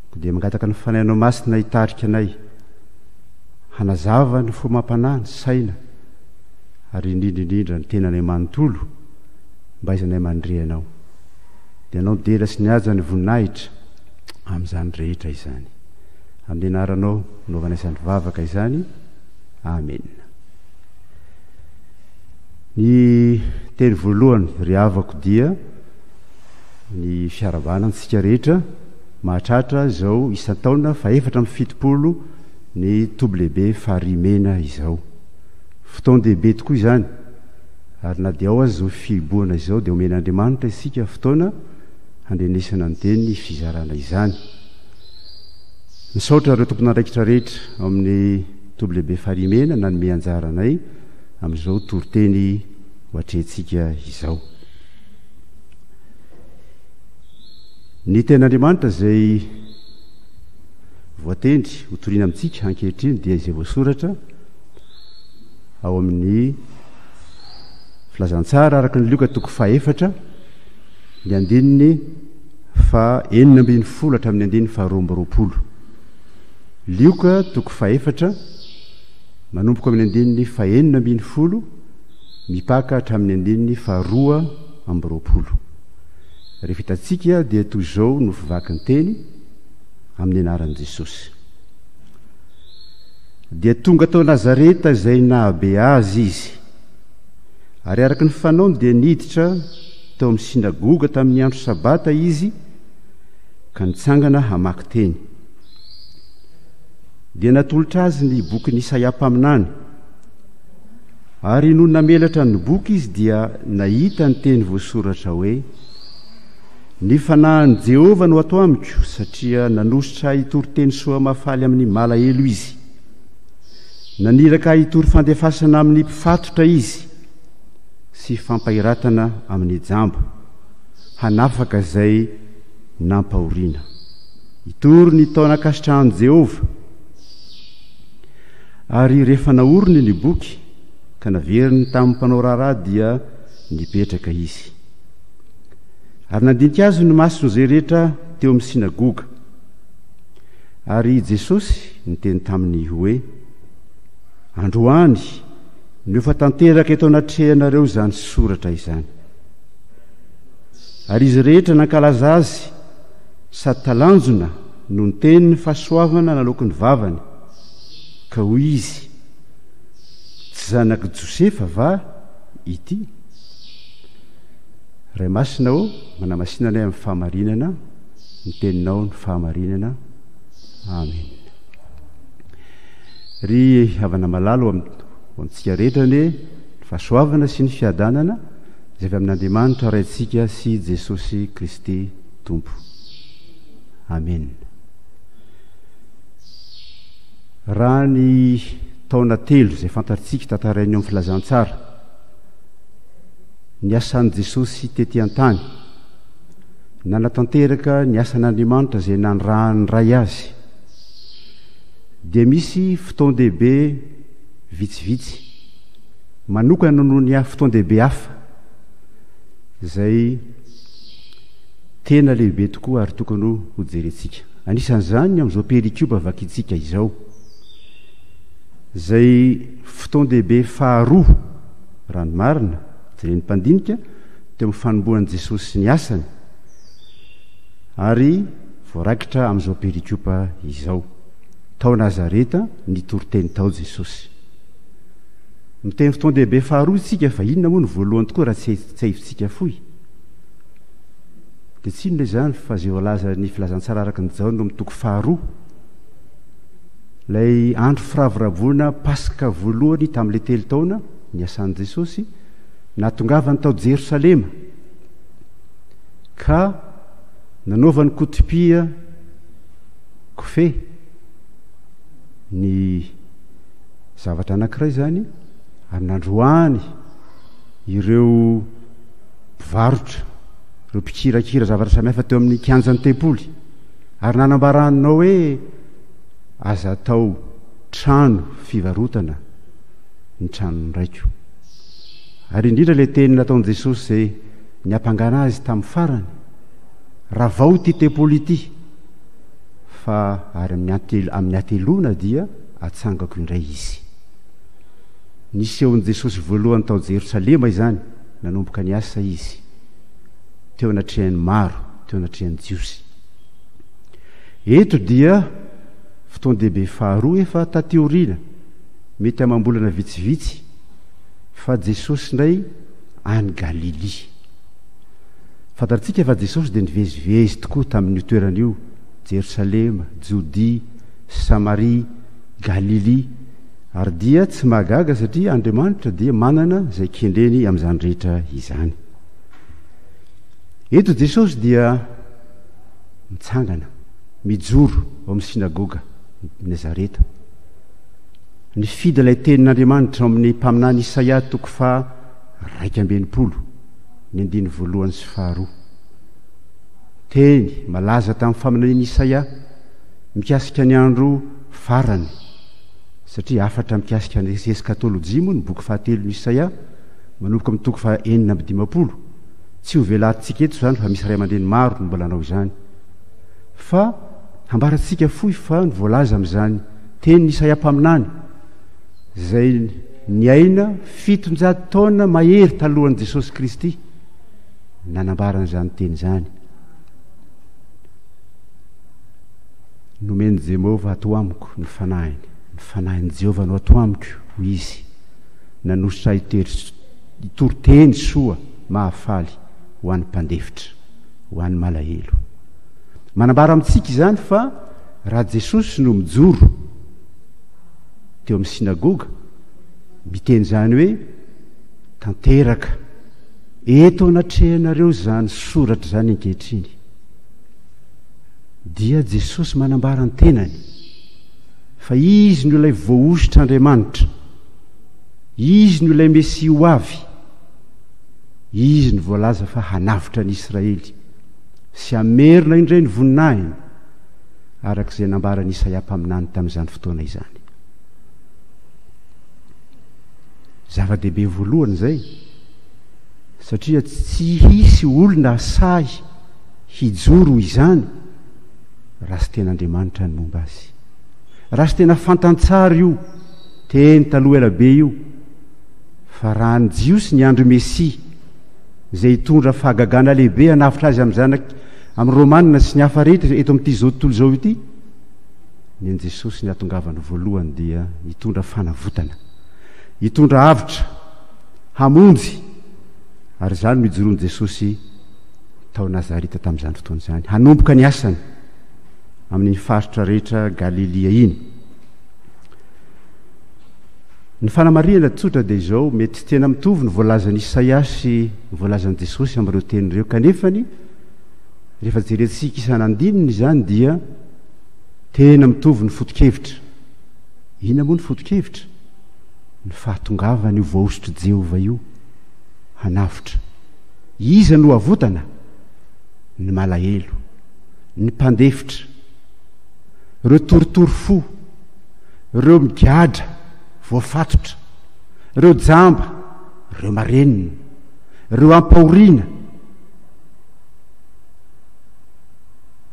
ko dia mangataka ny fanainao masina hitarika anay hanazava ny fomam-panahy ny saina ary indrindraindrindra ny tenanay manontolo mba izanay mandreanao dia anao dela sy niaja ny voninahitra amin'izany rehetra izany amin'ny anaranao naovana izany vavaka izany amen. Ny teny voalohany ry havako dia ny fiarabanantsika rehetra mahatratra izao isan-taona fa 470 ny toblebe farimena izao fotoan-dehibe tokoa izany ary na dia ao azy zao fiboana izao dia omen'Andriamanitra isika fotoana handrenesana ny teny fizarana izany. Misaotra ireo tompon'andraikitra rehetra amin'ny toblebe farimena na nome anjaranay amin'izao toriteny ho atrehantsika izao. Ny ten'Andriamanitra izay voatendry ho toriana amintsika ankehitriny dia izay voasoratra ao amin'ny filazantsara araka ny Lioka toko 4 ny andininy 4:40 hatramin'ny andininy 2:20. Lioka toko 4 manomboka amin'ny andininy 4:40 mipaka hatramin'ny andininy 2:20. Rehefa hitantsika dia toy izao no fivaky ny teny amin'ny anaran'i Jesosy. Dia tonga tao Nazareta izay nahabe azy izy, ary araka ny fanaony dia niditra tao amin'ny sinagoga tamin'ny andro sabata izy ka nitsangana hamaky teny. Dia natolotra azy ny boky n'Isaia mpaminany, ary no namelatra ny boky izy dia nahita ny teny voasoratra hoe: ny fanahin'i Jehova no ato amiko, satria nanositra hitory-teny soa mafaly amin'ny malahelo izy, naniraka hitory fandefasana amin'ny mpifatotra izy, sy fampahiratana amin'ny jamba, hanafaka izay nampahoriana, hitory ny taona kasitrahan'i Jehova. Ary rehefa naoriny ny boky ka naveriny tamin'ny mpanao raharaha dia nipetraka izy. Ary nandinika azy ny mason'izay rehetra teo amin'ny sinagoga. Ary Jesosy niteny taminy hoe: androany no efa tanteraka eto anatrehanareo izany soratra izany. Ary izy rehetra nankalaza azy sady talanjona no niteny ny fahasoavana naloko ny vavany, ka hoy izy: tsy zanak'i Josefa va ity? Ray masina o, manamasinanay amin'ny fahamarinana, ny teninao ny fahamarinana. Amen. Ry havana malalo amintsika rehetra ny fahasoavana sy ny fiadanana zay avy amin'Andriamanitra raintsika sy Jesosy Kristy Tompo. Amen. Raha ny taona telo zay fantatritsika tantarainy amin'ny filazantsara ny asan'i Jesosy tety an-tany, nanatanteraka ny asan'Andriamanitra zay nandrahany ray azy, dia misy fotoan-dehibe vitsivitsy manokana noho ny fotoan-dehibe hafa zay tena lehibe tokoa ary tokony ho jerentsika. Anisan'izany amin'izao pericube vakitsika izao, zay fotoan-dehibe faharoa rano marina jereny mpandinika teo amin'ny fanombohan'i Jesosy sy ny asany, ary voarakitra amin'izao pericube izao. Tao Nazareta nitoroteny tao Jesosy. Miteny fotoan-dehibe faharoa isika, fa inona moa ny voalohany tokoa raha tsy haivitsika foy? Dia tsy inona izany fa zay voalaza ny filazantsara araka nyjao no mitoko faharoa, lay andro firavoravoana Pasika voalohany tamin'ilay telo taona ny asan'i Jesosy, nahatongavany tao Jerosalema ka nanaovany kotipia kofe ny zavatra anankiray zany, ary nandroany ireo mpivarotra, ireo mpikirakira zavatra samihafa teo amin'ny kianjan'ny tempoly, ary nanambaranao hoe aza atao trano fivarotana ny tranony raiko. Ary indrindra le teny nataon'i Jesosy zay ny ampangana azy tamin'ny farany, raha vao ty tempoly ity, fa ary amin'ny atelona dia atsangako indray izy. Nisehon'i Jesosy voalohany tao Jerosalema izany, nanomboka ny asa izy teo anatrehany maro, teo anatrehany jiosy. Eto dia fotoan-dehibe faharoa efa tateoriana, mety amam-bolana vitsivitsy, fa Jesosy indray any Galily. Fantatritsika fa Jesosy dia nivezivezy tokoa tamin'io toeran'io, Jerosalema, Jodia, Samaria, Galily, ary dia tsy mahagaga satria Andriamanitra dia manana zay kendreny amin'izany rehetra izany. Eto Jesosy dia mitsangana, mijoro ao amin'ny sinagoga Nazareta, nifidy ilay tenin'Andriamanitra amin'ny mpaminany Isaia toko faha 120 ny 1 sy 2. Teny malaza tamin'ny faminanian'i Isaia mikasika ny andro farany, satria afatra mikasika ny eskatolojia moa ny boky fahatelon'i Isaia, manomboka amin'ny toko faha 450. Tsy ho velantsika eto zany fa misy ray aman-dreny maro no mbola anao izany, fa hambarantsika fohy fa ny voalaza amin'izany tenin'ny Isaia mpaminany zay niaina 700 taona mahery talohan'i Jesosy Kristy, nanambarana izany teny izany. Nomeny Jehova ato amiko ny fanahiny Jehova no ato amiko ho izy, nanositra itoroteny soa mahafaly ho an'ny mpandefitra, ho an'ny malahelo. Manambara amintsika izany fa raha Jesosy no mijoro teo amin'ny sinagoga miteny izany hoe tanteraka eto anatrehanareo zany soratra zany ankehitriny, dia Jesosy manambara ny tenany fa izy no ilay voaositr'Andriamanitra, izy no ilay Mesia ho avy, izy no voalaza fa hanavitra ny Israely sy hamerina indray ny voninahiny, arak'izay nambarany Isaia mpaminany tamin'izany fotoana izany. Zava-dehibe voalohany zay, satria tsy hisy olona say hijoro izany raha sy tena Andriamanitra ny momba azy, raha sy tena fantantsara io teny taloha elabe io, fa raha ny jiosy ny andro Mesia zay hitondra fahagagana lehibe hanavitra azy amin'izany amin'ny Romanina sy ny hafa rehetra eto amin'ity zao tontolo zao ity, ny Jesosy ny atongavany voalohany dia hitondra fanavotana, hitondra avitra, hamonjy, ary zany mijoroan'i Jesosy tao Nazareta tamin'izany fotoana izany, hanomboka ny asany amin'ny faritra rehetra Galilia iny. ny fanamariana tsotra dia izao mety tena mitovy ny voalazan'i Isaiasy ny voalazan'i Jesosy amin'ireo tenyireo kanefany rehefa jerentsika isanandininy zany dia tena mitovy ny foto-kevitra. Ina moa ny foto-kevitra? Ny fahatongavany io voaositry Jehova io hanavitra. Iza no avotana? Ny malahelo, ny mpandefitra, ireo toritory fo, ireo migadra voafatotra, ireo jamba, ireo marenina, ireo ampahoriana.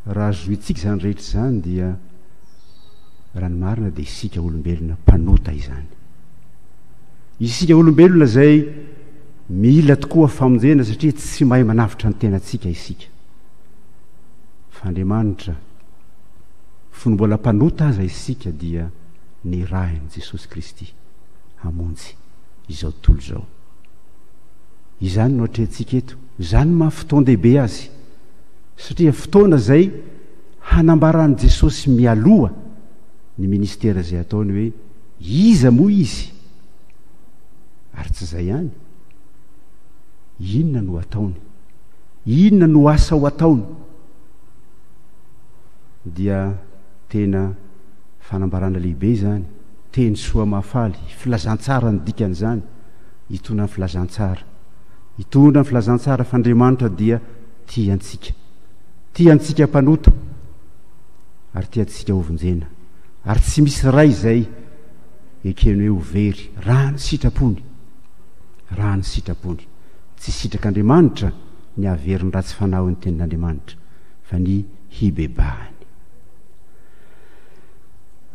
Raha zoitsika zany rehetra zany dia raha ny marina dia isika olombelona mpanota izany. Isika olombelona zay mila tokoa famonjena satria tsy mahay manavitra ny tenantsika isika. Fa Andriamanitra fonombola mpanota aza isika dia ny rahiny Jesosy Kristy hamonjy izao tontolo izao. Izany no atrehantsika eto, izany mahafotoan-dehibe azy satria fotoana zay hanambarany Jesosy mialoha ny ministera zay ataony hoe iza moa izy, ary tsy zay ihany, inona no ataony, inona no asa ho ataony. Dia tena fanambarana lehibe zany, teny soa mahafaly, filazantsara ny dikan'izany, hitondra ny filazantsara, hitondra ny filazantsara f'Andriamanitra dia tiantsika mpanota ary tiantsika hovonjena, ary tsy misy ray zay ekeny hoe ho very raha ny sitrapony, tsy sitrak'Andriamanitra ny averiny ratsy fanao ny tenin'Andriamanitra fa ny hibebahany.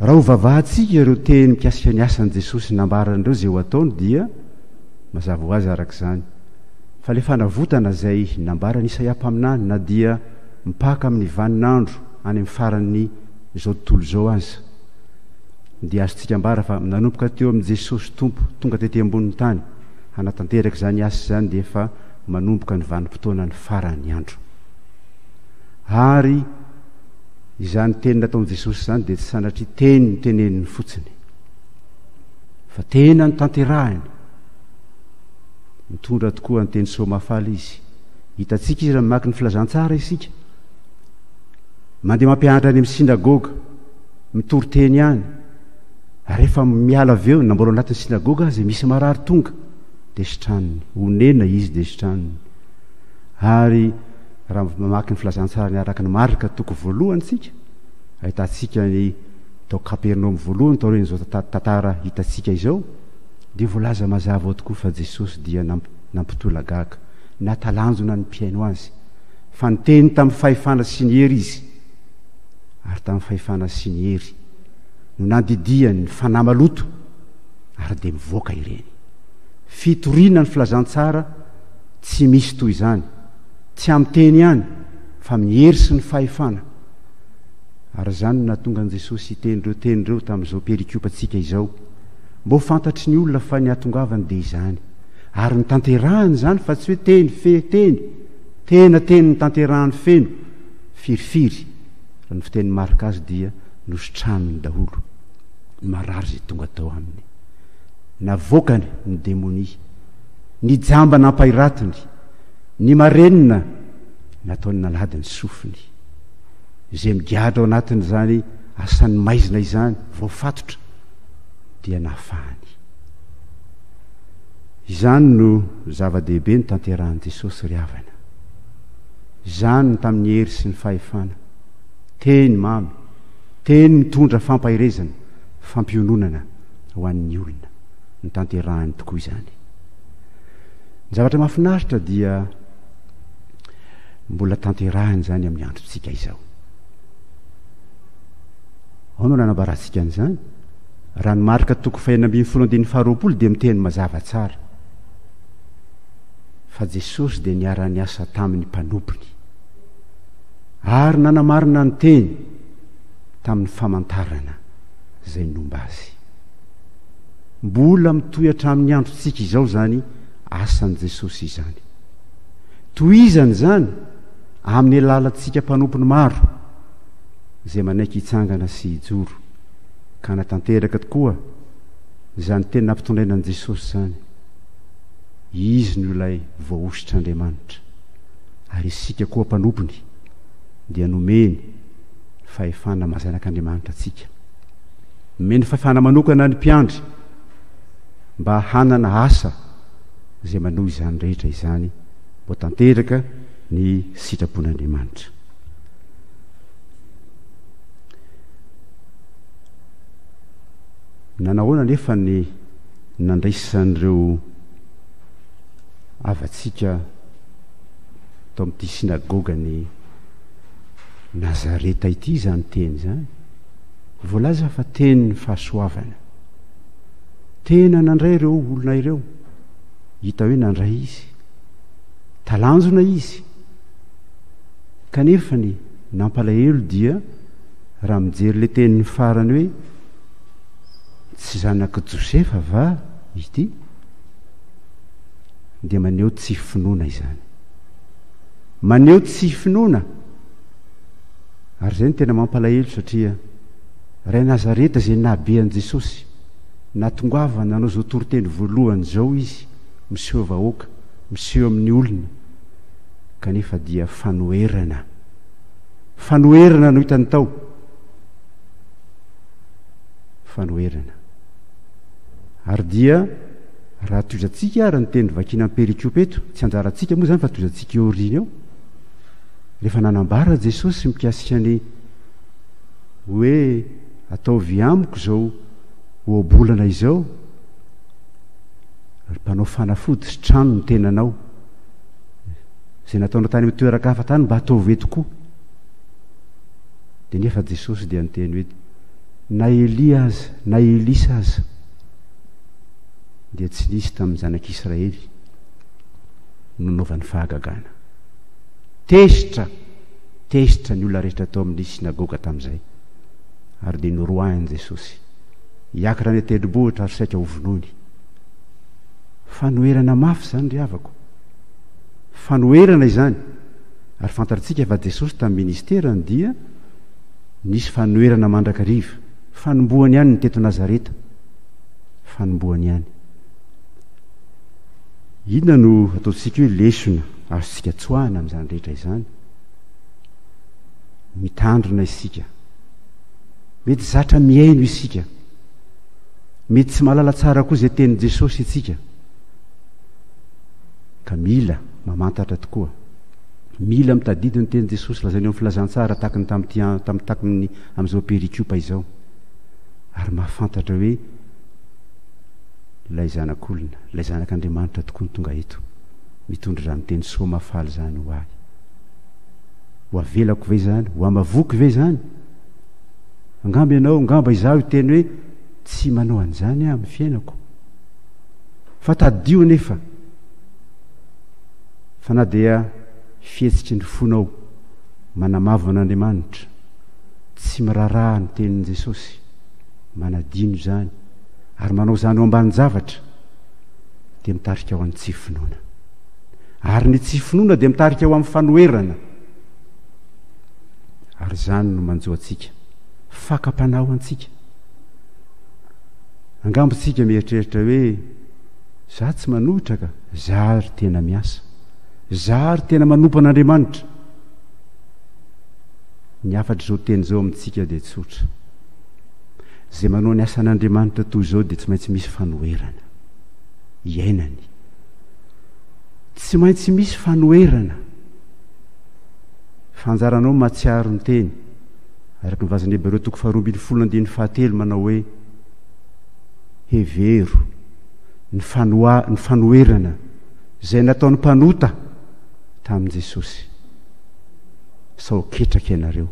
Raha ho vavahantsika ireo teny mikasika ny asan'i Jesosy nambaran'ireo zay ho ataony dia mazava ho azy arak'izany fa le fanavotana zay nambarany Isaia mpaminany na dia mipaka amin'ny vaninandro any amin'ny farany izao tontolo izao aza dia azotsika ambara fa nanomboka teo amin'i Jesosy tompo tonga tety ambonin'ny tany hanatanteraka zany asa zany dia efa manomboka ny vanim-potoana ny farany andro. Ary izany teny nataon'i Jesosy zany dia tsy sanatria teny ny teneniny fotsiny fa tena ny tanterahiny. Mitondra tokoa ny teny soa mahafaly izy. Hitantsika izy raha mamaky ny filazantsara isika, mandeha mampianatra any amin'ny sinagoga mitory teny ihany, rehefa miala avy eo na mbola anatin'ny sinagoga azy misy marary tonga dia sitraniny, honena izy dia sitraniny. Ary raha mamaky ny filazantsara ny araka ny marika toko voalohany tsika, ahitantsika ny tao Kapernaoma voalohany tao reny zao tantara hitantsika izao, dia voalaza mazava ao tokoa fa Jesosy dia nampitolagaga, natalanjona ny mpiaino azy, fa ny teny tamin'ny fahefana sy ny hery izy, ary tamin'ny fahefana sy ny hery no nandidiany ny fanahy maloto ary dia mivoaka ireny. Fitoriana ny filazantsara tsy misy toy izany, tsy amin'ny teny ihany fa amin'ny hery sy ny fahefana. Ary zany no nahatonga an'i Jesosy tenireo tamin'izao perikopantsika izao, mbo fantatry ny olona fa ny atongavany dia izany, ary ny tanterahany zany fa tsy hoe teny teny tena teny ny tanterahany feno firifiry. Raha ny fiteny marika azy dia nositraniny daholo ny marary zay tonga tao aminy, navoakany ny demonia, ny jamba nampairatiny, ny marenina nataony nalady ny sofiny, zay migadra ao anatiny zany asan'ny maizina izany voafatotra dia nafahany. Izany no zava-dehibe ny tanterahan'i Jesosy ry havana. Izany tamin'ny hery sy ny fahefana, teny mamy, teny mitondra fampahirezana, fampiononana ho an'ny olona, ny tanterahany tokoa izany. Ny zavatra mahafinaritra dia mbola tanterahany zany amin'ny androntsika izao. Ao no nanambarantsika an'izany, raha ny marika toko 2:20 dia miteny mazava tsara fa Jesosy dia niara-ny asa tamin'ny mpanompony, ary nanamarina ny teny tamin'ny famantarana zay nomba azy. Mbola mitoy hatramin'ny androntsika izao zany asan'i Jesosy izany. Tohizany zany amin'ny alalantsika mpanompony maro zay manaiky hitsangana sy hijoro ka natanteraka tokoa zany tena nampitondrainan'i Jesosy zany, izy no ilay voaositr'Andriamanitra, ary isika koa mpanompony dia nomeny fahefana mahazanak'Andriamanitra atsika, nomeny fahefana manokana ny mpiandry mba hanana asa zay manohy izany rehetra izany mbo tanteraka ny sitrapon'Andriamanitra. Nanahoana nefa ny nandraisan'ireo avatsika tao amin'ity sinagoga ny Nazareta ity zany teny zany, voalaza fa teny ny fahasoavana, tena nandray ireo olona ireo, hita hoe nandray izy, talanjona izy, kanefa ny nampalahelo dia raha mijery le tenin'ny farany hoe tsy zanaka Josefa va ity, dia maneho tsy finoana izany, maneho tsy finoana. Ary zay ny tena mampalahelo satria ray Nazareta zay nabean Jesosy, natongavana nanao zao toriteny voalohany zao izy, miseho vahoaka, miseho amin'ny olona, kanefa dia fanoherana no hitany tao, fanoherana. Ary dia raha toizantsika ary ny teny vakina amin'ny perikopy eto, tsy anjarantsika moa zany fa toizantsika eo aoriana eo, rehefa nanambara Jesosy mikasika ny hoe ataovy amiko zao oabolana izao, mpanao fanafody sy trano ny tenanao, zay nataonao tany amin'ny toeran-kafa tany mba ataovy eto koa. Dia nefa Jesosy dia niteny hoe na Elia aza na Elisa aza dia tsy nisy tamin'ny zanak'Israely nanaovan'ny fahagagana. Tesitra ny olona rehetra tao amin'ny sinagoga tamin'izay, ary dia noroahany Jesosy hiakatra ny tendrombohitra ary saika ho vonoiny. Fanoherana mafy zany ry havako, fanoherana izany. Ary fantatritsika fa Jesosy tamin'ny ministerany dia nisy fanoherana mandrakariva, fanombohany ihany ny teto Nazareta, fanombohany ihany. Inona no ataontsika hoe lesona azontsika tsoahana amin'izany rehetra izany? Mitandrina isika, mety zatra miaino isika, mety tsy mahalala tsara koa zay tenin' Jesosy itsika, ka mila mamantatra tokoa, mila mitadidy ny tenin' Jesosy lazainy eo amin'ny filazantsara takiny takiny amin'izao perikopa izao, ary mahafantatra hoe ilay zanak'olona, ilay zanak'Andriamanitra tokoa ny tonga eto, mitondra izany teny soa mafaly zany ho ahy. Ho avelako ve zany? Ho amavoky ve zany? Angamba ianao, angamba izaho teny hoe tsy manao an'izany amin'ny fiainako, fa tadio nefa, fa na dia fihetsitry ny fonao manamavo an'Andriamanitra, tsy miraraha ny tenin' Jesosy, manadino zany ary manao zany ao ambany zavatra, dia mitarika ao amin'ny tsy finoana. Ary ny tsy finoana dia mitarika ao amin'ny fanoherana. Ary zany no manjo antsika, fakam-panao antsika. Angambontsika mieritreritra hoe za tsy manohitra ka, za ry tena miasa, za ry tena manompo an'Andriamanitra. Ny afatra zao teny zao amintsika dia tsotra, zay manao ny asan'Andriamanitra toy izao dia tsy maintsy misy fanoherana iainany, tsy maintsy misy fanoherana. Fanjaranao matsiaro ny teny araka nivazan'ny Hebreo 2:7 manao hoe hevero ny fanoherana zay nataon'ny mpanota tamin'i Jesosy. Sao ketraka ianareo,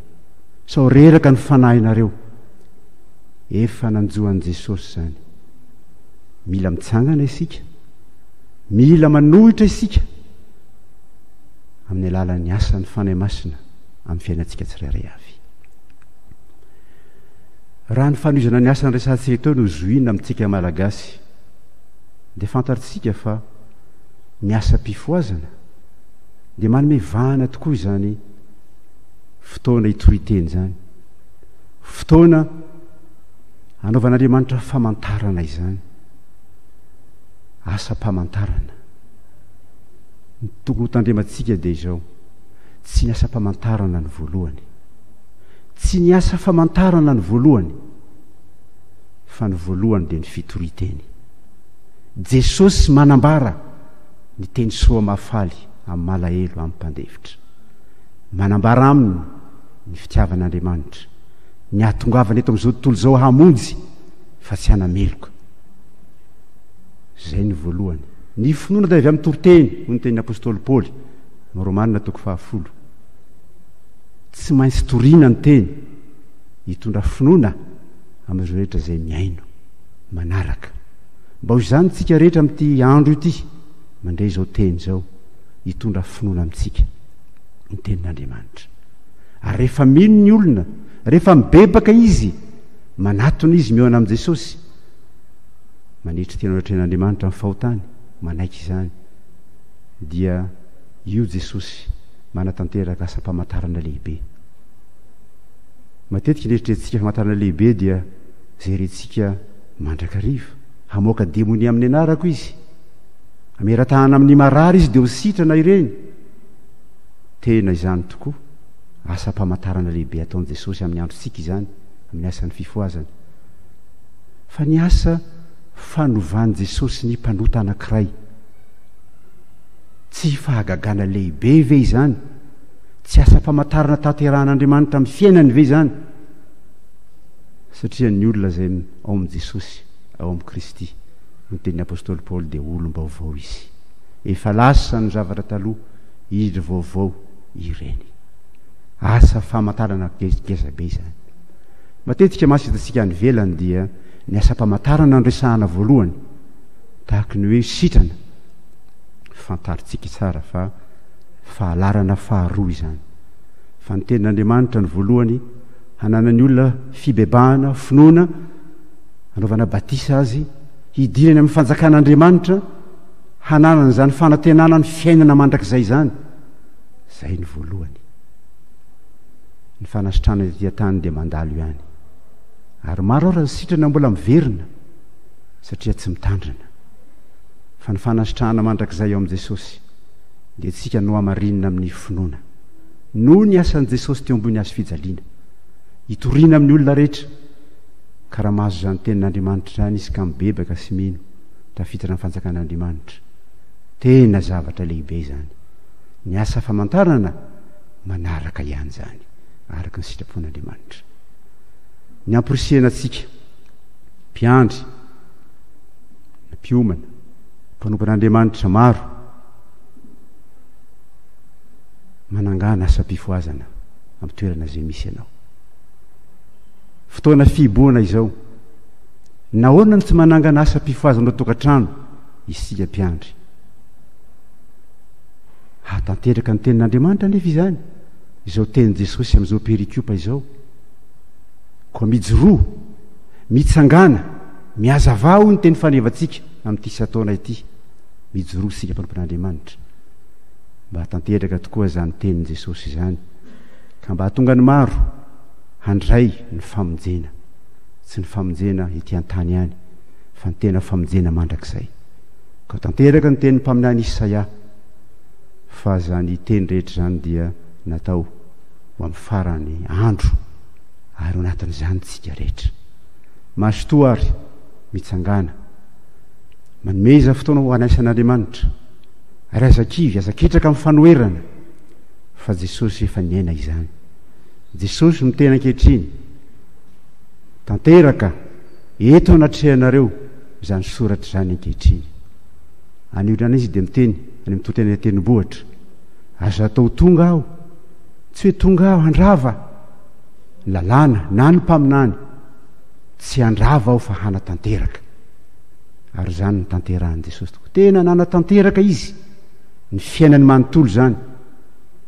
sao reraka ny fanahinareo, efa nanjoan'i Jesosy zany. Mila mitsangana isika, mila manohitra isika amin'ny alalan'ny asan'ny fanahy masina amin'ny fiainantsika tsirairay avy. Raha ny fanohizana ny asan'ny resantsika tao no zoina amintsika malagasy, dia fantaritsika fa miasa mpifoazana dia manome vahana tokoa izany fotoana hitoriteny zany, fotoana anaovan'Andriamanitra famantarana izany. asa-pamantarana. Ny tokony ho tandremantsika dia izao, tsy ny asa-pamantarana ny voalohany, tsy ny asa famantarana ny voalohany, fa ny voalohany dia ny fitoriteny. Jesosy manambara ny teny soa mafaly amin'ny malahelo amin'ny mpandevitra, manambara aminy ny fitiavan'Andriamanitra, ny atongavana eto amin'izao tontolo izao hamonjy fa tsy hanameloka. Zay ny voalohany. Ny finoana dia avy amin'ny toriteny, ho ny tenin'ny apôstôly Paoly amin'ny Romanina 10. Tsy maintsy toriana ny teny hitondra finoana amin'ireo rehetra izay miaino manaraka. Mba ho izany tsika rehetra amin'ity andro ity mandray izao teny izao, hitondra finoana amintsika ny tenin'Andriamanitra. Ary rehefa mino ny olona, rehefa mibebaka izy, manatona izy mihoana amin'i Jesosy, manetry tena ohatren'Andriamanitra amin'ny fahotany, manaiky izany, dia io Jesosy manatanteraka asa-pamantarana lehibe. Matetika neritreretintsika famantarana lehibe dia zay rentsika mandrakariva, hamoaka demoni amin'ny anarako izy, ameratahana amin'ny marary izy dia ho sitrana ireny. Tena izany tokoa asa-pamantarana lehibe ataon'i Jesosy amin'ny androntsika izany, amin'ny asan'ny fifoazana. Fa ny asa fanovan'i Jesosy ny mpanota anankiray, tsy fahagagana lehibe ve izany? Tsy asa-pamantarana tanterahan'Andriamanitra amin'ny fiainany ve izany? Satria ny olona izay ao amin'i Jesosy, ao amin'i Kristy, ny tenin'ny apôstôly Paoly dia olom-baovao izy. Efa lasa ny zavatra taloha, izy vaovao ireny. Asa famantarana ngeza be izany. Matetika masitatsika any velany dia ny asa-pamantarana ny resahana voalohany, tahaka ny hoe sitrana, fantaritsika tsara fa fahalarana faharoa izany. Fa ny tenin'Andriamanitra ny voalohany, hananany olona fibebahana, finoana, hanaovana batisa azy, hidirany amin'ny fanjakan'Andriamanitra, hananana izany fanantenana ny fiainana mandrakizay izany. Zay ny voalohany. Ny fanasitrana ety an-tany dia mandalo ihany. Ary maro ary ny sitrana mbola miverina satria tsy mitandrina. Fa ny fanasitrahana mandrakizay ao amin'i Jesosy dia tsika no hamarinina amin'ny finoana. Noho ny asan'i Jesosy teo ambony hazo fijaliana, hitoriana amin'ny olona rehetra, ka raha mahazo izany tenin'Andriamanitra izany izy ka mibebaka sy mino, tafiditra amin'ny fanjakan'Andriamanitra. Tena zavatra lehibe izany. Ny asa famantarana manaraka ihany izany, araka ny sitrapon'Andriamanitra. Ny amporisihana antsika mpiandry, na mpiomana, mpanompon'Andriamanitra maro, manangana asa-pifoazana amin'ny toerana izay misy ianao. Fotoana fiboana izao, nahoana ny tsy manangana asa-pifoazana ao tokantrano isika mpiandry? Hatanteraka ny tenin'Andriamanitra nefa izany, izao tenin' Jesosy amin'izao perikopa izao. Koa mijoroa, mitsangana, miazavao ny teny fanevantsika amin'ity sataona ity, mijoroa sika mpanompon'Andriamanitra, mba hatanteraka tokoa izany tenin' Jesosy izany, ka mba hatonga ny maro handray ny famonjena, tsy ny famonjena ety an-tany ihany, fa ny tena famonjena mandrakizay. Ka tanteraka ny tenin'ny mpaminany Isaia, fa zany teny rehetra zany dia natao ho amin'ny farany andro, ary ho anatin'izany tsika rehetra. Mahasotoa ary mitsangana, manomeza fotoana ho anaisan'Andriamanitra, ary azakivy, azaketraka amin'ny fanoerana, fa Jesosy efa niaina izany. Jesosy no tena ankehitriny, tanteraka eto anatrehanareo izany soratra izany ankehitriny. Aniolana izy dia miteny any amin'ny toteny tenibohatra, azo atao tonga aho, tsy hoe tonga aho handrava ny lalàna na ny mpaminany, tsy handrava aho fa hanatanteraka. Ary zany ny tanterahan'i Jesosy tokoa, tena nanatanteraka izy ny fiainany manontolo zany.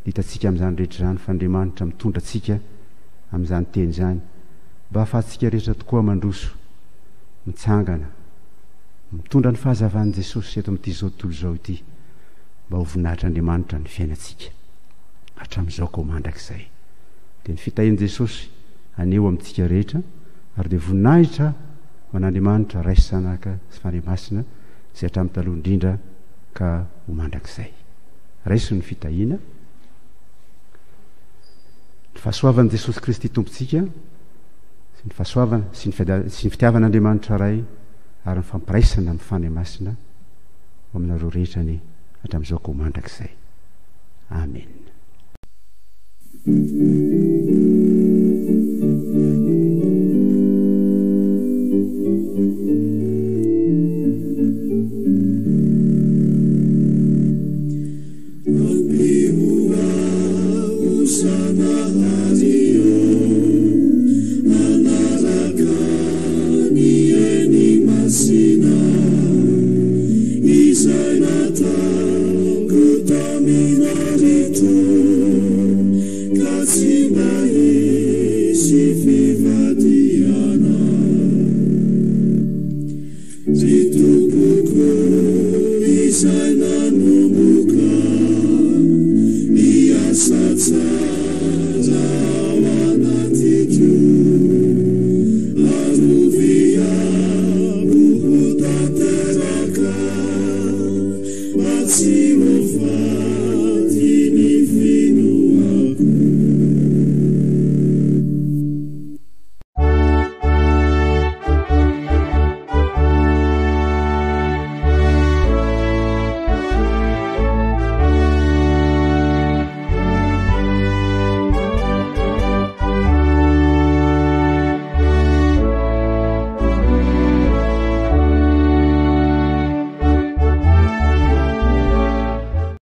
Hitantsika amin'izany rehetra zany fa Andriamanitra mitondra atsika amin'izany teny zany, mba ahafahantsika rehetra tokoa mandroso, mitsangana, mitondra ny fahazavan'i Jesosy eto amin'ity zao tontolo zao ity, mba ho voninahitr'Andriamanitra ny fiainantsika hatramin'izao koa mandrakizay. Dia ny fitahian'i Jesosy aneo amintsika rehetra, ary dia voninahitra ho an'Andriamanitra raisy sanaka sy fandriamasina zay hatramin'ny taloha indrindra ka ho mandrakizay. Raiso ny fitahiana, ny fahasoavan'i Jesosy Kristy tompontsika sy ny fahasoavana sy ny fitiavan'Andriamanitra ray ary ny fampiraisana amin'ny fanahy masina ho aminareo rehetra ny hatramin'izao ka ho mandrakizay. Amen. See you.